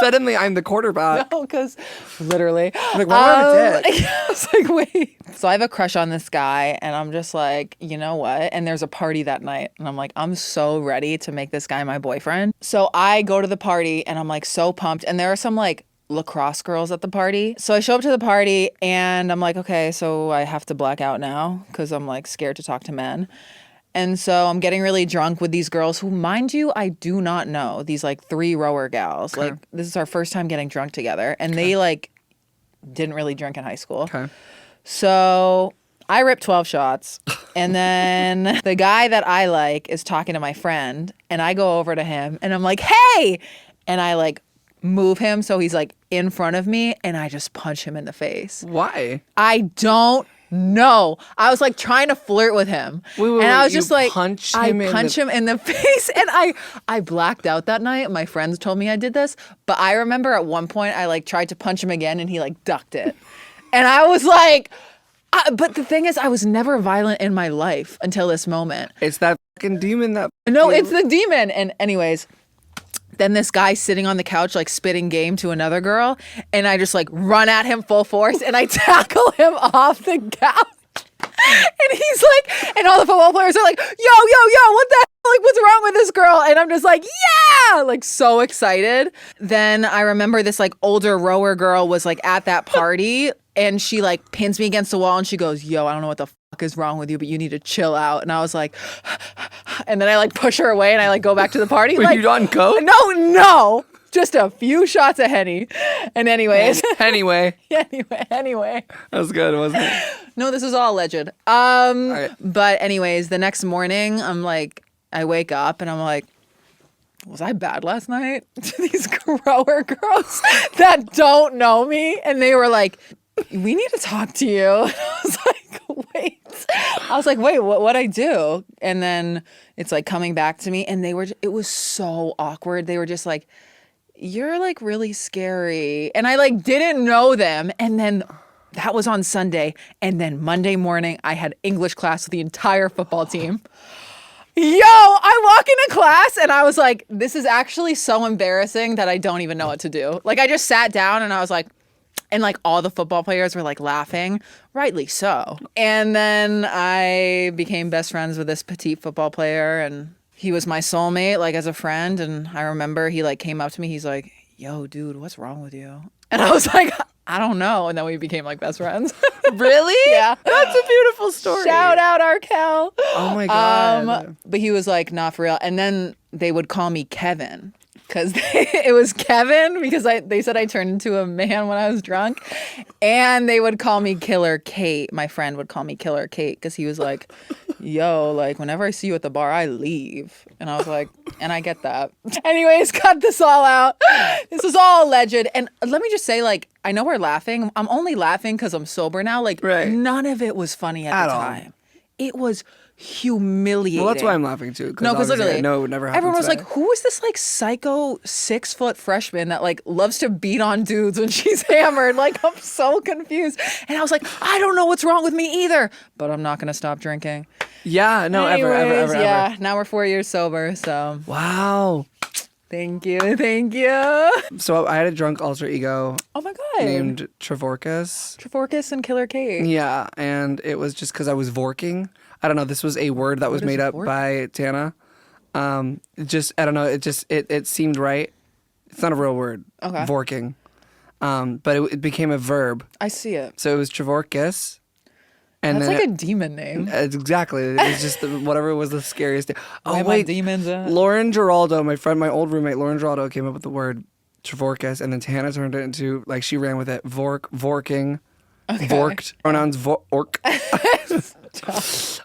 Suddenly I'm the quarterback. No, because literally. Like, why would I dick? I was like, wait. So I have a crush on this guy, and I'm just like, you know what? And there's a party that night, and I'm like, I'm so ready to make this guy my boyfriend. So I go to the party, and I'm like so pumped. And there are some like lacrosse girls at the party. So I show up to the party, and I'm like, okay, so I have to black out now because I'm like scared to talk to men. And so I'm getting really drunk with these girls who, mind you, I do not know. These like 3 rower gals. Okay. Like this is our first time getting drunk together. And they like didn't really drink in high school. Okay. So I ripped 12 shots. And then the guy that I like is talking to my friend. And I go over to him and I'm like, hey! And I like move him so he's like in front of me. And I just punch him in the face. Why? I don't know. I was like trying to flirt with him. And I was just like, I punch him in the face. And I blacked out that night. My friends told me I did this. But I remember at one point I like tried to punch him again and he like ducked it. And I was like, but the thing is, I was never violent in my life until this moment. It's that fucking demon that. No, it's the demon. And anyways, then this guy sitting on the couch, like spitting game to another girl. And I just like run at him full force and I tackle him off the couch. And he's like, and all the football players are like, yo, what the hell? Like, what's wrong with this girl? And I'm just like, yeah, like so excited. Then I remember this like older rower girl was like at that party and she like pins me against the wall and she goes, yo, I don't know what the fuck is wrong with you, but you need to chill out. And I was like, and then I like push her away and I like go back to the party. Were like, you on coke? No. Just a few shots of Henny. And anyways. Anyway. Anyway. That was good, wasn't it? No, this is all alleged. Right. But anyways, the next morning, I'm like, I wake up and I'm like, was I bad last night? To these grower girls that don't know me. And they were like, we need to talk to you. And I was like, wait. I was like, wait, what'd I do? And then it's like coming back to me, and it was so awkward. They were just like, you're like really scary. And I like didn't know them. And then that was on Sunday. And then Monday morning, I had English class with the entire football team. Yo, I walk into class and I was like, this is actually so embarrassing that I don't even know what to do. Like, I just sat down and I was like, and like all the football players were like laughing, rightly so. And then I became best friends with this petite football player, and he was my soulmate, like as a friend. And I remember he like came up to me, he's like, yo, dude, what's wrong with you? And I was like, I don't know. And then we became like best friends. Really? Yeah. That's a beautiful story. Shout out Arkel. Oh my God. But he was like, not for real. And then they would call me Kevin. Because it was Kevin, because they said I turned into a man when I was drunk. And they would call me Killer Kate. My friend would call me Killer Kate because he was like, yo, like whenever I see you at the bar, I leave. And I was like, and I get that. Anyways, cut this all out. This is all alleged. And let me just say, like, I know we're laughing. I'm only laughing because I'm sober now. Like, none of it was funny at the time. It was humiliating. Well, that's why I'm laughing too. No, because literally, no, it would never happen. Everyone was today. like, "Who is this like psycho 6-foot freshman that like loves to beat on dudes when she's hammered?" Like, I'm so confused. And I was like, I don't know what's wrong with me either, but I'm not gonna stop drinking. Yeah, no, Anyways, ever. Yeah, now we're 4 years sober, so Wow. thank you. So I had a drunk alter ego Oh my god, named Trevorcus. Trevorcus and Killer Kate. Yeah, and it was just because I was vorking. I don't know. This was a word that was made up by Tana. I don't know. It seemed right. It's not a real word. Okay. Vorking. But it became a verb. I see it. So it was Trevorcus. And That's then like a demon name. Exactly. It was just whatever was the scariest thing. Oh, Where my wait. demons at? Lauren Giraldo, my old roommate, Lauren Giraldo came up with the word Trevorcus, and then Tana turned it into, like, she ran with it. Vorking. Okay. Vorked. Pronouns orc.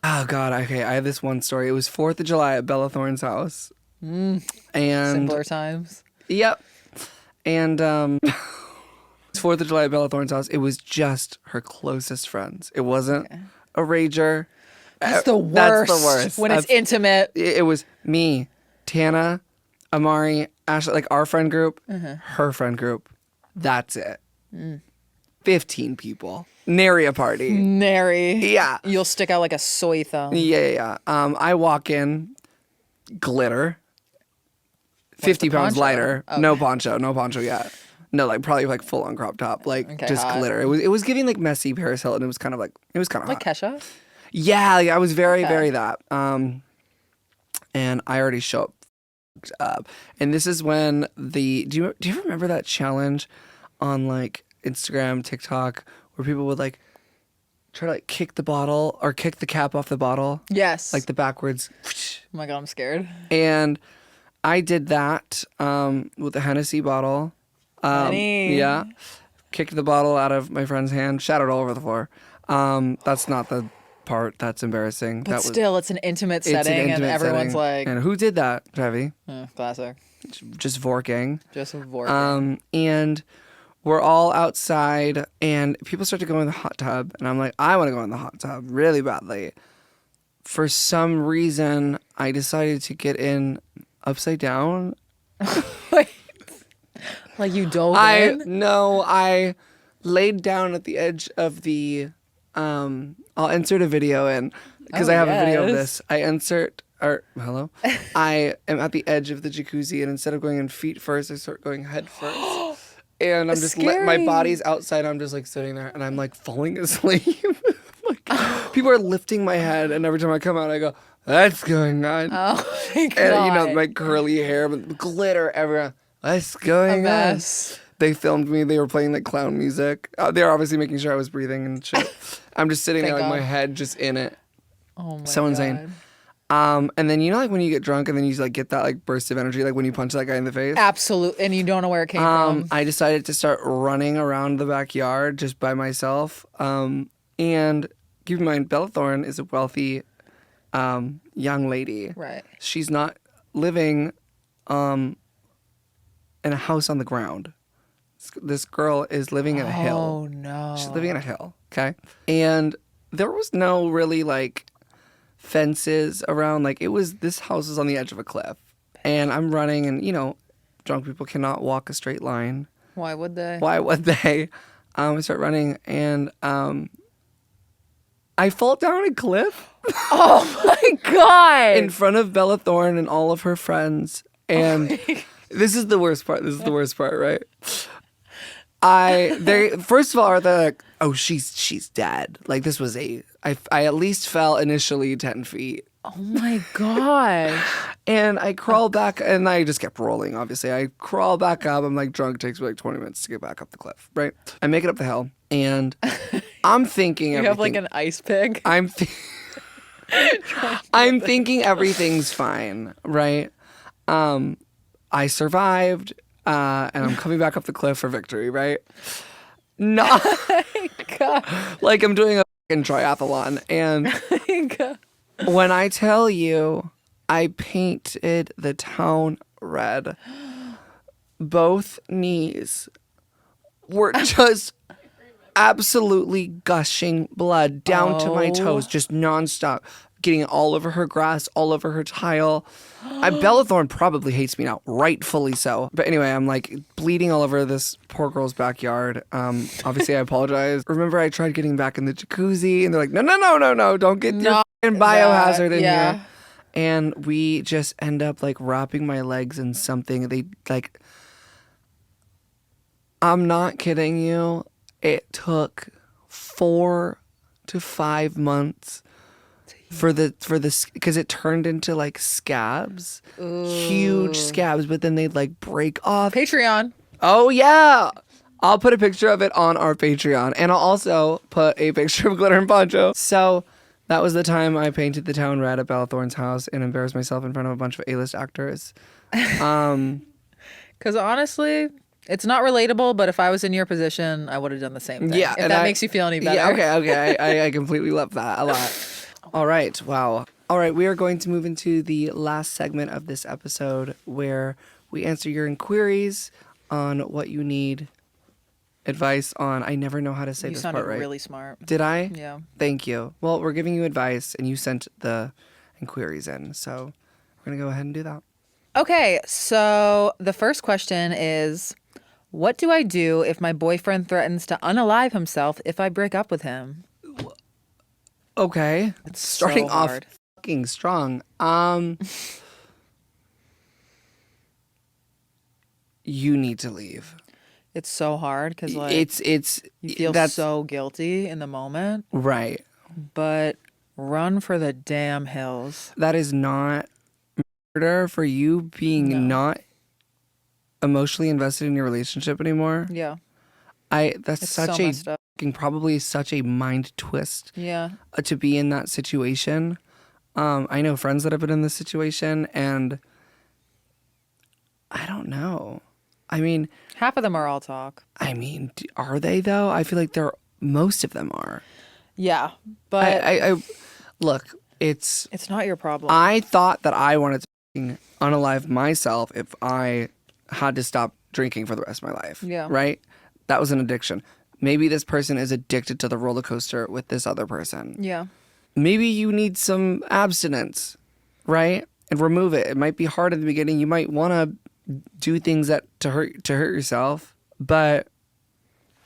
Oh, God. Okay, I have this one story. It was 4th of July at Bella Thorne's house. And Simpler times. Yep. And it's 4th of July at Bella Thorne's house. It was just her closest friends. It wasn't a rager. That's the worst. That's the worst. When it's intimate. It was me, Tana, Amari, Ashley, like our friend group, her friend group. That's it. 15 people. Nary a party. Nary. Yeah. You'll stick out like a soy thumb. Yeah. I walk in, glitter, 50 pounds poncho? lighter. Okay. No poncho yet. No, like probably like full on crop top, like just hot. glitter. It was giving like messy Paris Hilton. It was kind of like hot. Kesha. Yeah, like, I was very that. And I already show up. And this is when do you ever remember that challenge on like Instagram, TikTok, where people would like try to like kick the bottle or kick the cap off the bottle? Yes. Like the backwards. Oh my god, I'm scared. And I did that with a Hennessy bottle. Henny. Yeah. Kicked the bottle out of my friend's hand, shattered all over the floor. That's not the part that's embarrassing. But still, it's an intimate setting, and everyone's like, and who did that, Trevi? classic. Just vorking. Just vorking. And we're all outside, and people start to go in the hot tub, and I'm like, I want to go in the hot tub really badly. For some reason, I decided to get in upside down. Wait. Like you dove in? No, I laid down at the edge of the. I'll insert a video in because I have a video of this. Hello. I am at the edge of the jacuzzi, and instead of going in feet first, I start going head first. And I'm just my body's outside. I'm just like sitting there, and I'm like falling asleep. Like people are lifting my head, and every time I come out, I go, "What's going on?" Oh my god! And my curly hair, glitter everywhere. What's going on? They filmed me. They were playing like clown music. They were obviously making sure I was breathing and shit. I'm just sitting there, like my head just in it. Oh my god! So insane. And then like when you get drunk and then you like get that like burst of energy, like when you punch that guy in the face. Absolutely, and you don't know where it came from. I decided to start running around the backyard just by myself. And keep in mind, Bella Thorne is a wealthy young lady. Right. She's not living in a house on the ground. This girl is living in a hill. Oh no. She's living in a hill. Okay. And there was no really like fences around. Like this house is on the edge of a cliff, and I'm running, and drunk people cannot walk a straight line. Why would they? Why would they? I start running, and I fall down a cliff Oh my God. in front of Bella Thorne and all of her friends. And this is the worst part. This is the worst part, right? They first of all, they're like, oh, she's dead. Like this was I at least fell initially 10 feet. Oh my God. And I crawl back, and I just kept rolling, obviously. I crawl back up. I'm like drunk. It takes me like 20 minutes to get back up the cliff, right? I make it up the hill, and I'm thinking You have like an ice pick. I'm thinking everything's fine, right? I survived, and I'm coming back up the cliff for victory, right? Not God. like I'm doing a fucking triathlon, and God. when I tell you, I painted the town red. Both knees were just absolutely gushing blood down to my toes, just nonstop, getting it all over her grass, all over her tile. Bella Thorne probably hates me now, rightfully so. But anyway, I'm like bleeding all over this poor girl's backyard. Obviously, I apologize. Remember, I tried getting back in the jacuzzi, and they're like, no, don't get your fucking biohazard in here. And we just end up like wrapping my legs in something. They like, I'm not kidding you. It took 4 to 5 months for this because it turned into like scabs, huge scabs, but then they'd like break off. Patreon. Oh yeah. I'll put a picture of it on our Patreon, and I'll also put a picture of Glitter and Poncho. So that was the time I painted the town red at Bella Thorne's house and embarrassed myself in front of a bunch of A-list actors. Because honestly, it's not relatable, but if I was in your position, I would have done the same thing. Yeah, if that makes you feel any better. Yeah, okay. I completely love that a lot. All right, wow. All right, we are going to move into the last segment of this episode where we answer your inquiries on what you need advice on. I never know how to say this part right. You sounded really smart. Did I? Yeah. Thank you. Well, we're giving you advice, and you sent the inquiries in, so we're going to go ahead and do that. Okay, so the first question is, what do I do if my boyfriend threatens to unalive himself if I break up with him? Okay. It's starting so off hard. fucking strong. You need to leave. It's so hard because like it's you feel so guilty in the moment, right. but run for the damn hills. That is not murder for you being not emotionally invested in your relationship anymore. Yeah. That's It's such so a messed up. probably such a mind twist. Yeah. To be in that situation. I know friends that have been in this situation, and I don't know. I mean, half of them are all talk. I mean, are they though? I feel like most of them are. Yeah, but I look, it's not your problem. I thought that I wanted to unalive myself if I had to stop drinking for the rest of my life. Yeah. Right? That was an addiction. Maybe this person is addicted to the roller coaster with this other person. Yeah. Maybe you need some abstinence, right? And remove it. It might be hard in the beginning. You might want to do things that to hurt yourself, but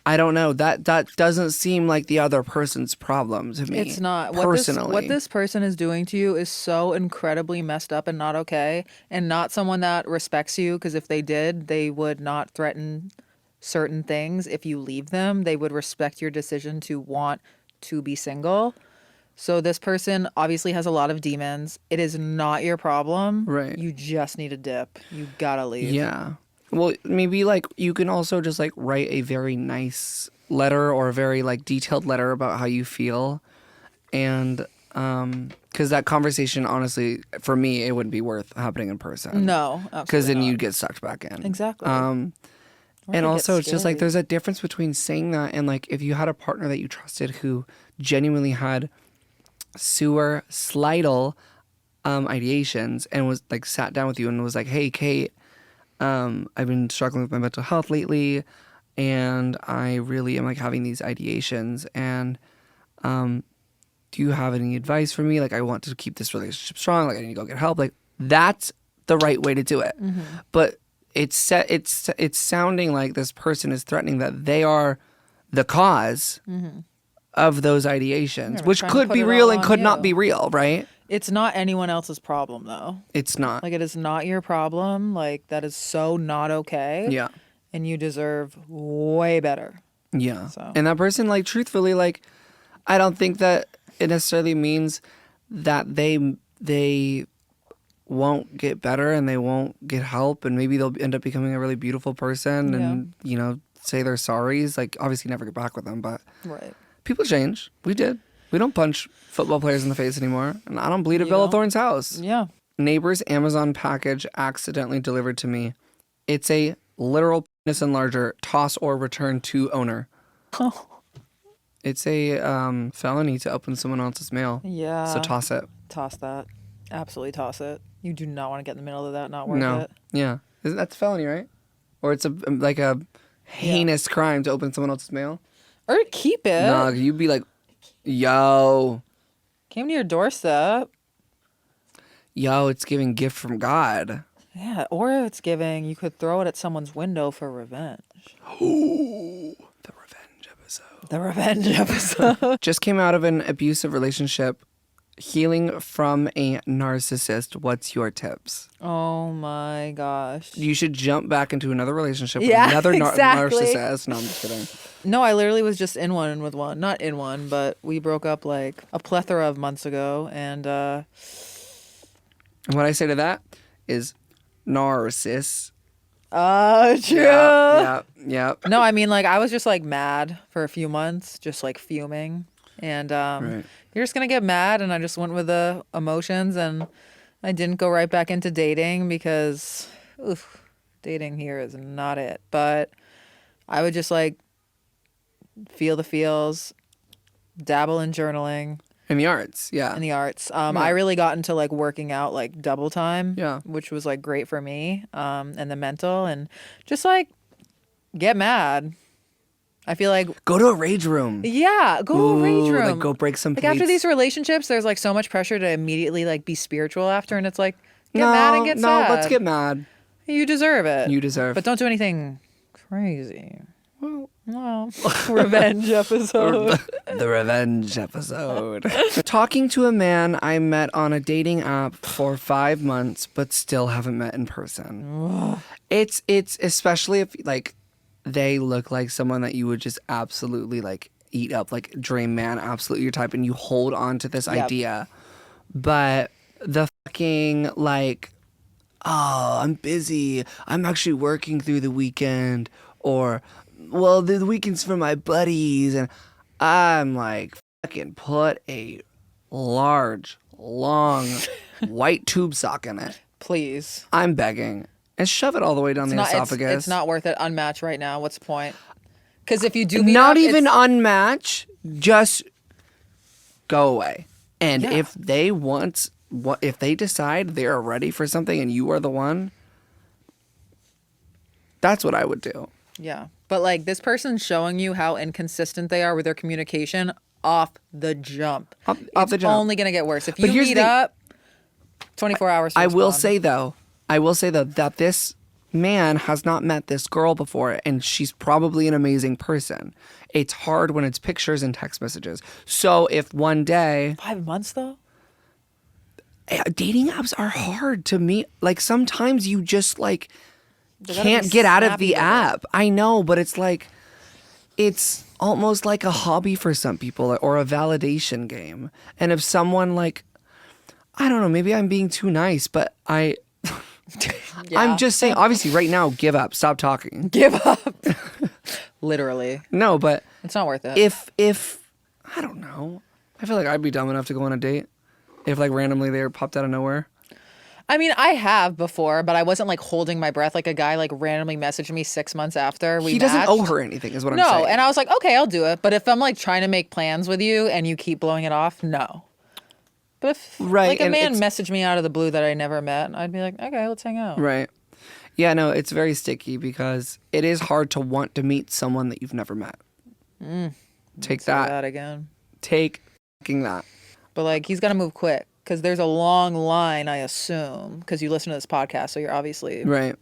I don't know. That doesn't seem like the other person's problem to me. It's not. Personally. What this person is doing to you is so incredibly messed up and not okay, and not someone that respects you, because if they did, they would not threaten certain things. If you leave them, they would respect your decision to want to be single. So this person obviously has a lot of demons. It is not your problem. Right. You just need a dip. You gotta leave. Yeah. Well, maybe like you can also just like write a very nice letter or a very like detailed letter about how you feel. And because that conversation, honestly, for me, it wouldn't be worth happening in person. No, absolutely because then not. you'd get sucked back in. Exactly. And also, it's just like there's a difference between saying that and like if you had a partner that you trusted who genuinely had suicidal ideations and was like sat down with you and was like, hey, Kate, I've been struggling with my mental health lately, and I really am like having these ideations, and do you have any advice for me? Like, I want to keep this relationship strong. Like, I need to go get help. Like, that's the right way to do it. But it's sounding like this person is threatening that they are the cause of those ideations, Yeah, which trying to could put be it real all and on could not you. be real, right? It's not anyone else's problem though. It's not. Like, it is not your problem. Like, that is so not okay. Yeah. And you deserve way better. Yeah. So. And that person, like, truthfully, like, I don't think that it necessarily means that they won't get better and they won't get help, and maybe they'll end up becoming a really beautiful person and, you know, say their sorries. Like, obviously never get back with them, but Right. people change. We did. We don't punch football players in the face anymore. And I don't bleed at Bella Thorne's house. Yeah. Neighbor's Amazon package accidentally delivered to me. It's a literal penis enlarger, toss or return to owner. Oh. It's a felony to open someone else's mail. Yeah. So toss it. Toss that. Absolutely toss it. You do not want to get in the middle of that. Not worth No. it. Yeah. Isn't that a felony, right? Or it's like a heinous crime to open someone else's mail? Or keep it. No, you'd be like, yo, Came to your doorstep. it's giving gift from God. Yeah. Or if it's giving, you could throw it at someone's window for revenge. Ooh, the revenge episode. The revenge episode. Just came out of an abusive relationship. Healing from a narcissist. What's your tips? Oh my gosh. You should jump back into another relationship Yeah, with another exactly. narcissist. No, I'm just kidding. No, I literally was just in one with one. Not in one, but we broke up like a plethora of months ago. And And what I say to that is narciss. true. Yeah. No, I mean, like, I was just like mad for a few months, just like fuming. And Right. you're just going to get mad. And I just went with the emotions, and I didn't go right back into dating because dating here is not it. But I would just like feel the feels, dabble in journaling. In the arts, yeah. In the arts. I really got into like working out like double time, Yeah. which was like great for me, and the mental, and just like get mad. I feel like Go to a rage room. go to a rage room. Like, go break some Like after plates. these relationships, there's like so much pressure to immediately like be spiritual after, and it's like get mad and get sad. No, let's get mad. You deserve it. You deserve. But don't do anything crazy. Well, revenge episode. The revenge episode. Talking to a man I met on a dating app for 5 months, but still haven't met in person. It's especially if like they look like someone that you would just absolutely like eat up, like dream man, absolutely your type, and you hold on to this idea. But the fucking like, oh, I'm busy. I'm actually working through the weekend, or well, the weekend's for my buddies, and I'm like, fucking put a large, long, white tube sock in it. Please. I'm begging. And shove it all the way down the esophagus. It's not worth it. Unmatch right now. What's the point? Because if you do meet Not up, even it's- unmatch, just go away. And Yeah. if they want, if they decide they're ready for something and you are the one, that's what I would do. Yeah. But like this person's showing you how inconsistent they are with their communication off the jump. Off It's the jump. only going to get worse. If But you here's meet the thing. up, 24 hours to I will respond. say though, that this man has not met this girl before, and she's probably an amazing person. It's hard when it's pictures and text messages. So if one day 5 months though? dating apps are hard to meet, like sometimes you just like They gotta can't be get out of snappy the with it. app. I know, but it's like it's almost like a hobby for some people or a validation game. And if someone like, I don't know, maybe I'm being too nice, but I'm just saying, obviously right now, give up, stop talking. Give up. Literally. No, but It's not worth it. if I don't know, I feel like I'd be dumb enough to go on a date if like randomly they popped out of nowhere. I mean, I have before, but I wasn't like holding my breath. Like a guy like randomly messaged me 6 months after we He doesn't matched. owe her anything, is what I'm No, saying. and I was like, okay, I'll do it. But if I'm like trying to make plans with you and you keep blowing it off, no. But if Right, like a and man it's- messaged me out of the blue that I never met, I'd be like, okay, let's hang out. Right. Yeah, no, it's very sticky because it is hard to want to meet someone that you've never met. Take Say that. that again. Take fucking that. But like, he's got to move quick because there's a long line, I assume, because you listen to this podcast, so you're obviously Right.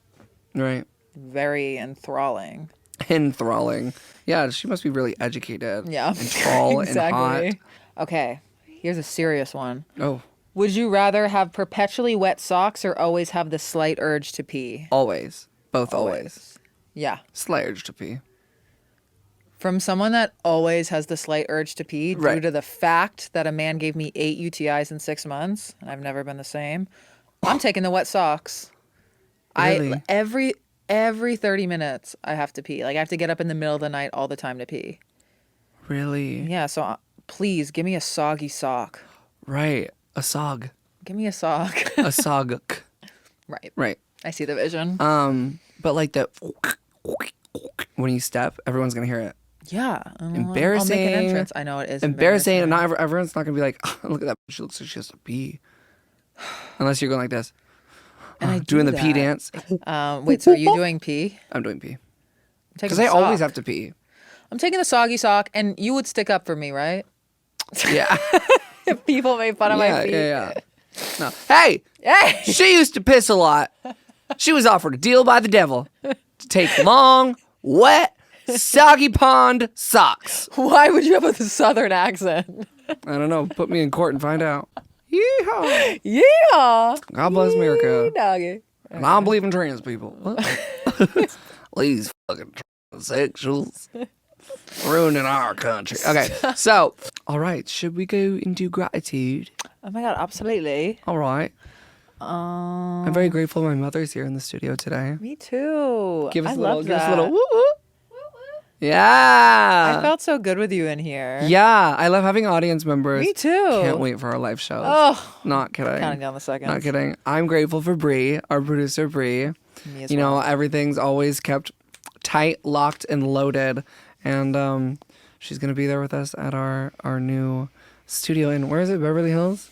very enthralling. Enthralling. Yeah, she must be really educated. Yeah, And tall and hot. Okay, here's a serious one. Oh, Would you rather have perpetually wet socks or always have the slight urge to pee? always. Both always. Yeah. Slight urge to pee. From someone that always has the slight urge to pee due Right. to the fact that a man gave me 8 UTIs in 6 months, and I've never been the same, I'm taking the wet socks. Really? Every 30 minutes I have to pee. Like, I have to get up in the middle of the night all the time to pee. Really? Yeah, so please give me a soggy sock. Right. A sog. Give me a sock. A sog. Right. Right. I see the vision. But like the when you step, everyone's gonna hear it. Yeah. Embarrassing. I'll make an entrance. I know it is Embarrassing, and not everyone's not gonna be like, oh, look at that. She looks like she has to pee. Unless you're going like this, And I doing do the pee that. dance. Wait, so are you doing pee? I'm doing pee I'm taking because the I always sock. have to pee. I'm taking the soggy sock, and you would stick up for me, right? Yeah. If people made fun of my feet. Yeah. No. Hey, Hey! she used to piss a lot. She was offered a deal by the devil to take long, wet, soggy pond socks. Why would you have a southern accent? I don't know. Put me in court and find out. Yeehaw. Yeah. God bless America. Doggy. And I don't believe in trans people. These fucking transsexuals ruining our country. Okay, so, all right. Should we go into gratitude? Oh my god, absolutely. All right. I'm very grateful my mother's here in the studio today. Me too. Give us I a little, love give us a that. little woo woo. Yeah. I felt so good with you in here. Yeah, I love having audience members. Me too. Can't wait for our live shows. Oh, Not kidding. counting down the seconds. Not kidding. I'm grateful for Bree, our producer Bree. Me as You know, well. everything's always kept tight, locked, and loaded. And she's gonna be there with us at our new studio in, where is it? Beverly Hills?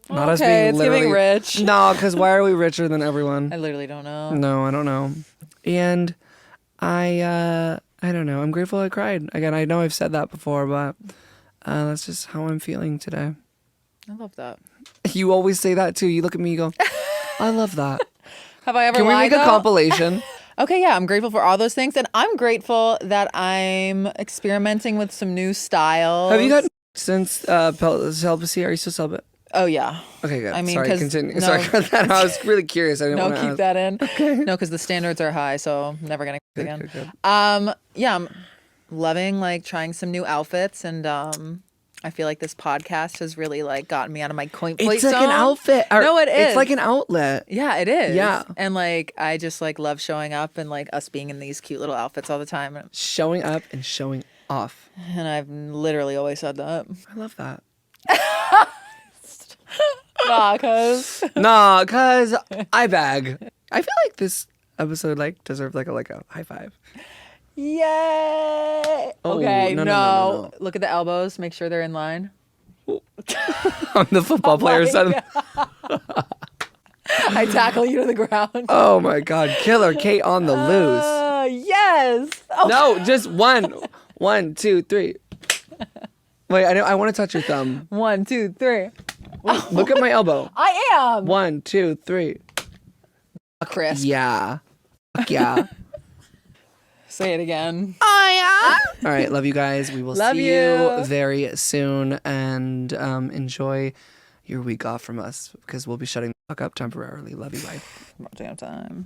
Not us Okay, being it's literally giving rich. No, because why are we richer than everyone? I literally don't know. No, I don't know. And I don't know. I'm grateful I cried. Again, I know I've said that before, but that's just how I'm feeling today. I love that. You always say that too. You look at me, you go, I love that. Have I ever Can we lied, make a though? compilation? Okay, yeah, I'm grateful for all those things. And I'm grateful that I'm experimenting with some new styles. Have you gotten since celibacy? Are you still celibate? Oh, yeah. Okay, good. I mean, sorry, 'cause- continue. no. Sorry about that. I was really curious. I didn't No, want to keep ask. that in. Okay. No, because the standards are high, so I'm never going to again. Good. Yeah, I'm loving like trying some new outfits, and I feel like this podcast has really like gotten me out of my point It's like zone. an outfit. No, it is. It's like an outlet. Yeah, it is. Yeah. And like I just like love showing up and like us being in these cute little outfits all the time. Showing up and showing off. And I've literally always said that. I love that. Nah, cause Nah, cause I bag. I feel like this episode like deserved like a high five. yay. Oh, Okay, no. Look at the elbows. Make sure they're in line. I'm the football player side of I tackle you to the ground. Oh my god, Killer Kate on the loose. Yes. Oh, No, just one. 1, 2, 3. Wait, I want to touch your thumb. 1, 2, 3. Look at my elbow. I am. 1, 2, 3. Crisp. Yeah. Fuck yeah. Say it again. Oh yeah. All right, love you guys. We will Love see you. you very soon, and enjoy your week off from us because we'll be shutting the fuck up temporarily. Love you, bye. Damn time.